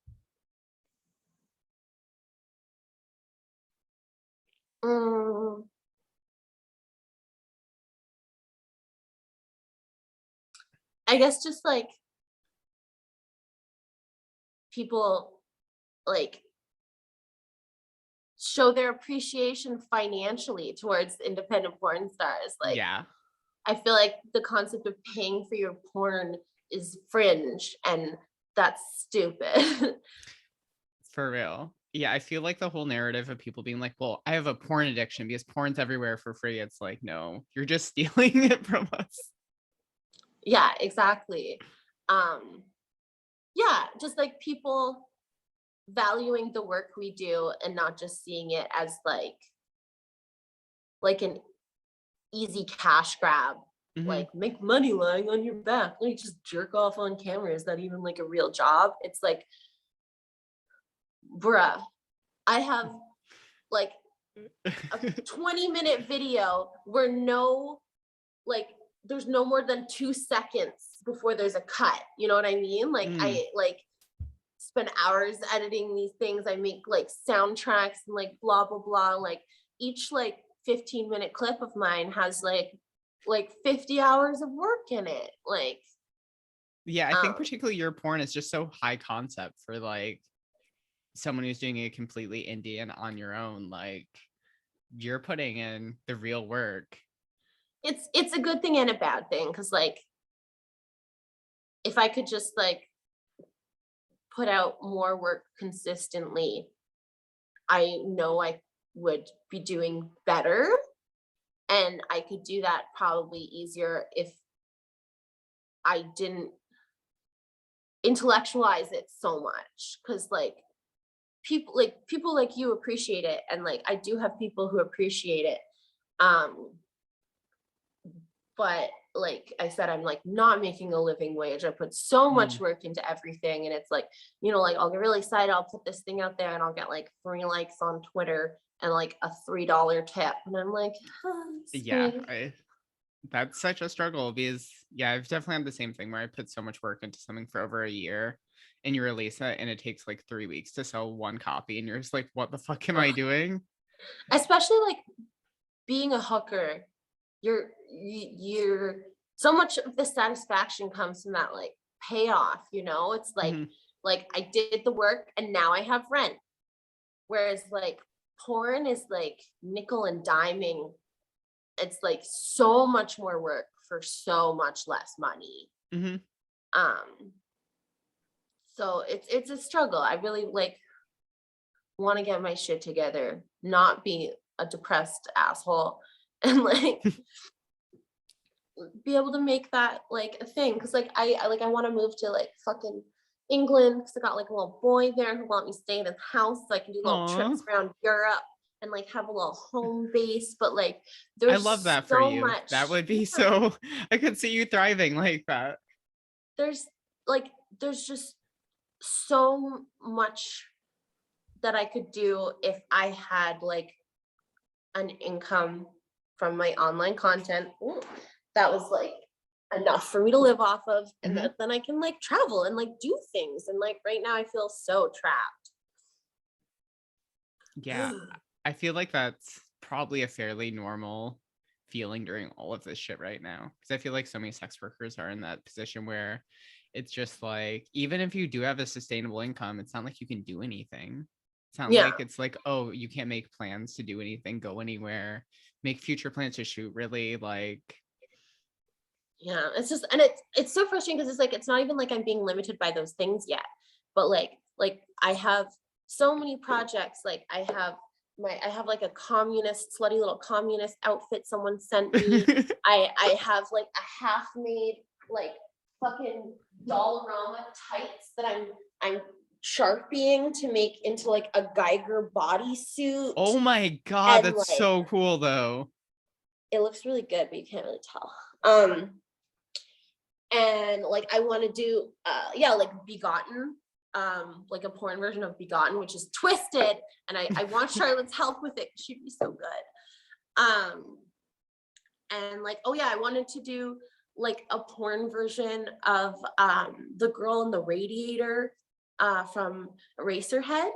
Mm, I guess just like people like show their appreciation financially towards independent porn stars. Like Yeah, I feel like the concept of paying for your porn is fringe and that's stupid. for real. Yeah, I feel like the whole narrative of people being like, well, I have a porn addiction because porn's everywhere for free. It's like, no, you're just stealing it from us. Yeah, exactly. Um yeah, just like people valuing the work we do and not just seeing it as like an easy cash grab, Mhm. like make money lying on your back, like just jerk off on camera. Is that even like a real job? It's like, bruh, I have like a 20-minute video where no like there's no more than 2 seconds before there's a cut. You know what I mean? Like I like spend hours editing these things. I make like soundtracks and like blah blah blah. Like each like 15-minute clip of mine has like 50 hours of work in it. Like yeah, I think particularly your porn is just so high concept for like someone who's doing it completely indie and on your own. Like you're putting in the real work. It's a good thing and a bad thing, because like if I could just like put out more work consistently, I know I would be doing better, and I could do that probably easier if I didn't intellectualize it so much, because like people like you appreciate it, and like I do have people who appreciate it, but like I said, I'm like not making a living wage. I put so much work into everything, and it's like, you know, like I'll get really excited, I'll put this thing out there and I'll get like 3 likes on Twitter and like a $3 tip, and I'm like, yeah, that's such a struggle, because I've definitely had the same thing where I put so much work into something for over a year and you release it and it takes like 3 weeks to sell 1 copy and you're just like, what the fuck am I doing? Especially like being a hooker, you're so much of the satisfaction comes from that like payoff, you know. It's like like I did the work and now I have rent, whereas like porn is like nickel and diming. It's like so much more work for so much less money. So it's a struggle. I really like want to get my shit together, not be a depressed asshole, and like be able to make that like a thing. Because like I want to move to like fucking England, because I got like a little boy there who want me to stay in his house so I can do little trips around Europe and like have a little home base. But like there's I love that for you. much, that would be so I could see you thriving like that. There's just so much that I could do if I had like an income from my online content that was like enough for me to live off of, and then I can like travel and like do things. And like right now I feel so trapped. Yeah, I feel like that's probably a fairly normal feeling during all of this shit right now, because I feel like so many sex workers are in that position where it's just like, even if you do have a sustainable income, it's not like you can do anything. It's not like it's like, oh, you can't make plans to do anything, go anywhere, make future plans to shoot, really. Like it's just, and it's so frustrating, because it's like it's not even like I'm being limited by those things yet, but like I have so many projects. Like I have like a slutty little communist outfit someone sent me. I have like a half made like fucking Dollarama tights that I'm sharpieing to make into like a Geiger bodysuit. Oh my god, and that's like, so cool though. It looks really good, but you can't really tell. And like I want to do like Begotten, like a porn version of Begotten, which is twisted, and I want Charlotte's help with it. She'd be so good. And like, oh yeah, I wanted to do like a porn version of the girl in the radiator from Eraserhead.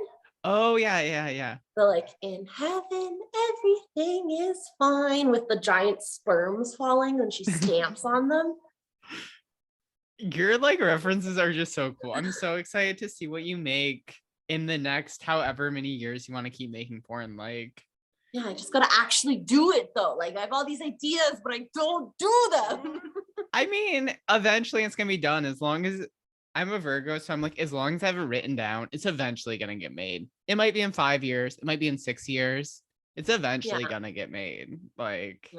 Oh yeah. So like, in heaven everything is fine, with the giant sperms falling when she stamps on them. Your like references are just so cool. I'm so excited to see what you make in the next however many years you want to keep making porn. Like, yeah, I just gotta actually do it though. Like I have all these ideas, but I don't do them. I mean, eventually it's gonna be done. As long as I'm a Virgo, so I'm like, as long as I have it written down, it's eventually gonna get made. It might be in 5 years, it might be in 6 years. It's eventually gonna get made. Like,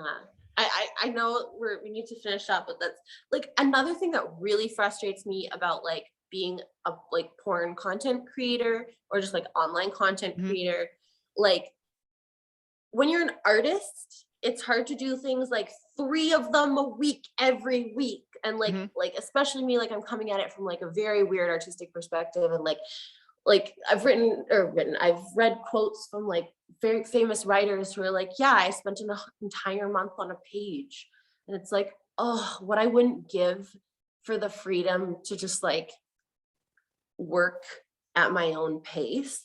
I know we need to finish up, but that's like another thing that really frustrates me about like being a like porn content creator, or just like online content creator. Like when you're an artist, it's hard to do things like 3 of them a week every week. And like especially me, like I'm coming at it from like a very weird artistic perspective, and like I've read quotes from like very famous writers who are like, yeah, I spent an entire month on a page. And it's like, oh, what I wouldn't give for the freedom to just like work at my own pace.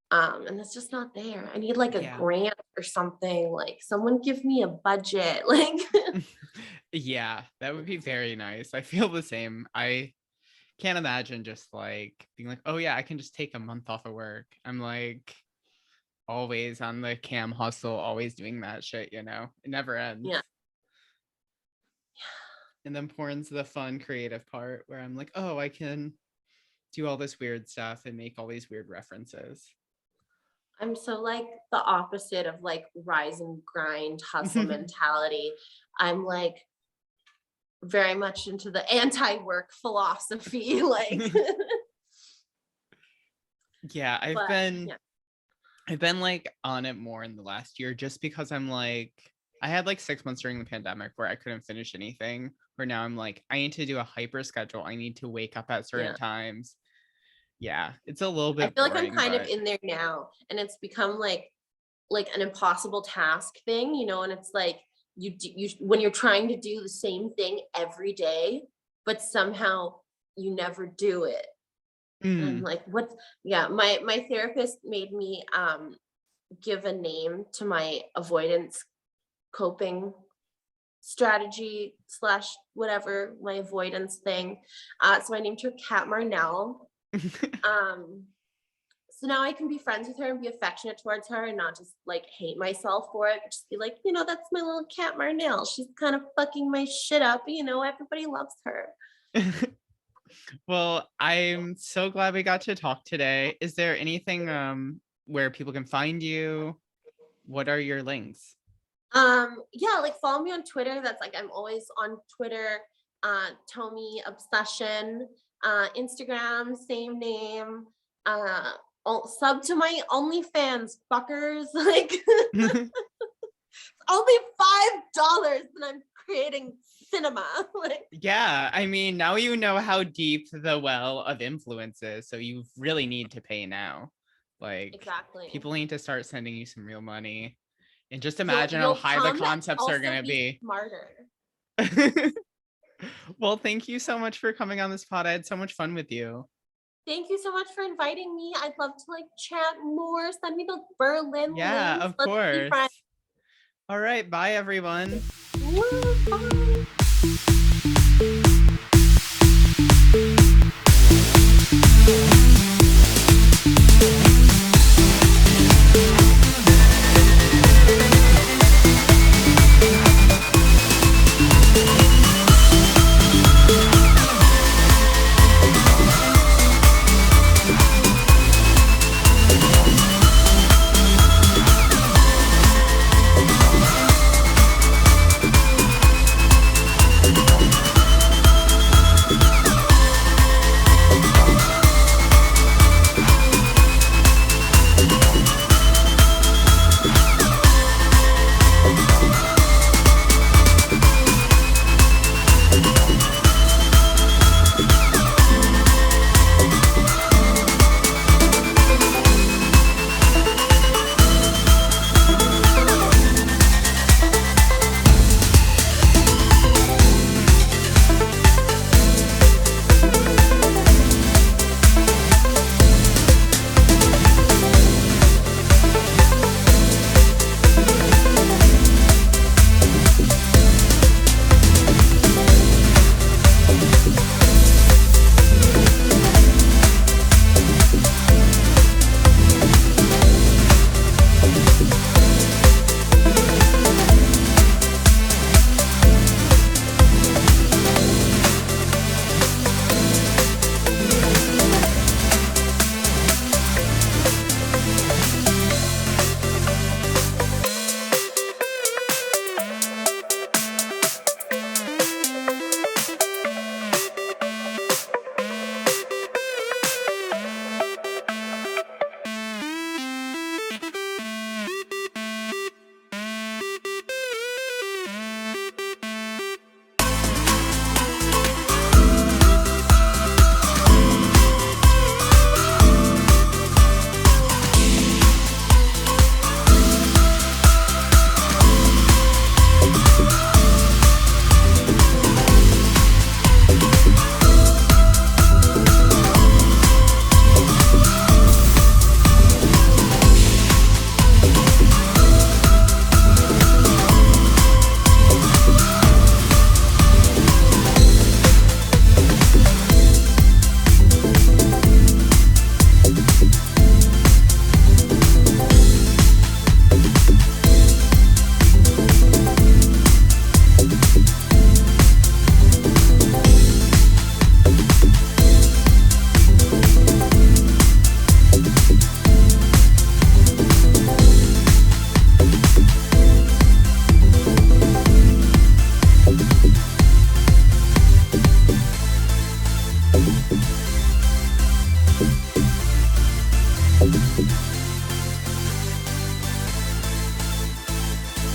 And it's just not there. I need like a grant or something, like someone give me a budget. Like Yeah, that would be very nice. I feel the same. I can't imagine just like being like, oh yeah, I can just take a month off of work. I'm like always on the cam hustle, always doing that shit, you know? It never ends. Yeah. And then porn's the fun creative part where I'm like, oh, I can do all this weird stuff and make all these weird references. I'm so like the opposite of like rise and grind hustle mentality. I'm like very much into the anti-work philosophy. Like yeah, I've been like on it more in the last year just because I'm like, I had like 6 months during the pandemic where I couldn't finish anything, where now I'm like, I need to do a hyper schedule. I need to wake up at certain times. Yeah, it's a little bit I feel like boring, I'm kind of in there now, and it's become like an impossible task thing, you know, and it's like you when you're trying to do the same thing every day, but somehow you never do it. And I'm like, what? Yeah, my therapist made me give a name to my avoidance coping strategy / whatever, my avoidance thing. So I named her Cat Marnell. So now I can be friends with her and be affectionate towards her and not just like hate myself for it, but just be like, you know, that's my little Cat Marnell. She's kind of fucking my shit up, you know, everybody loves her. Well, I'm so glad we got to talk today. Is there anything where people can find you? What are your links? Yeah, like follow me on Twitter. That's like I'm always on Twitter. Tomie Obsession. Instagram, same name. Sub to my OnlyFans, fuckers. Like only $5 and I'm creating cinema. Like, yeah, I mean, now you know how deep the well of influence is, so you really need to pay now. Like, exactly. People need to start sending you some real money, and just imagine how high the concepts are gonna be. Smarter. Well, thank you so much for coming on this pod. I had so much fun with you. Thank you so much for inviting me. I'd love to like chat more. Send me the Berlin yeah, links. Of course. All right, bye everyone. Bye. Bye.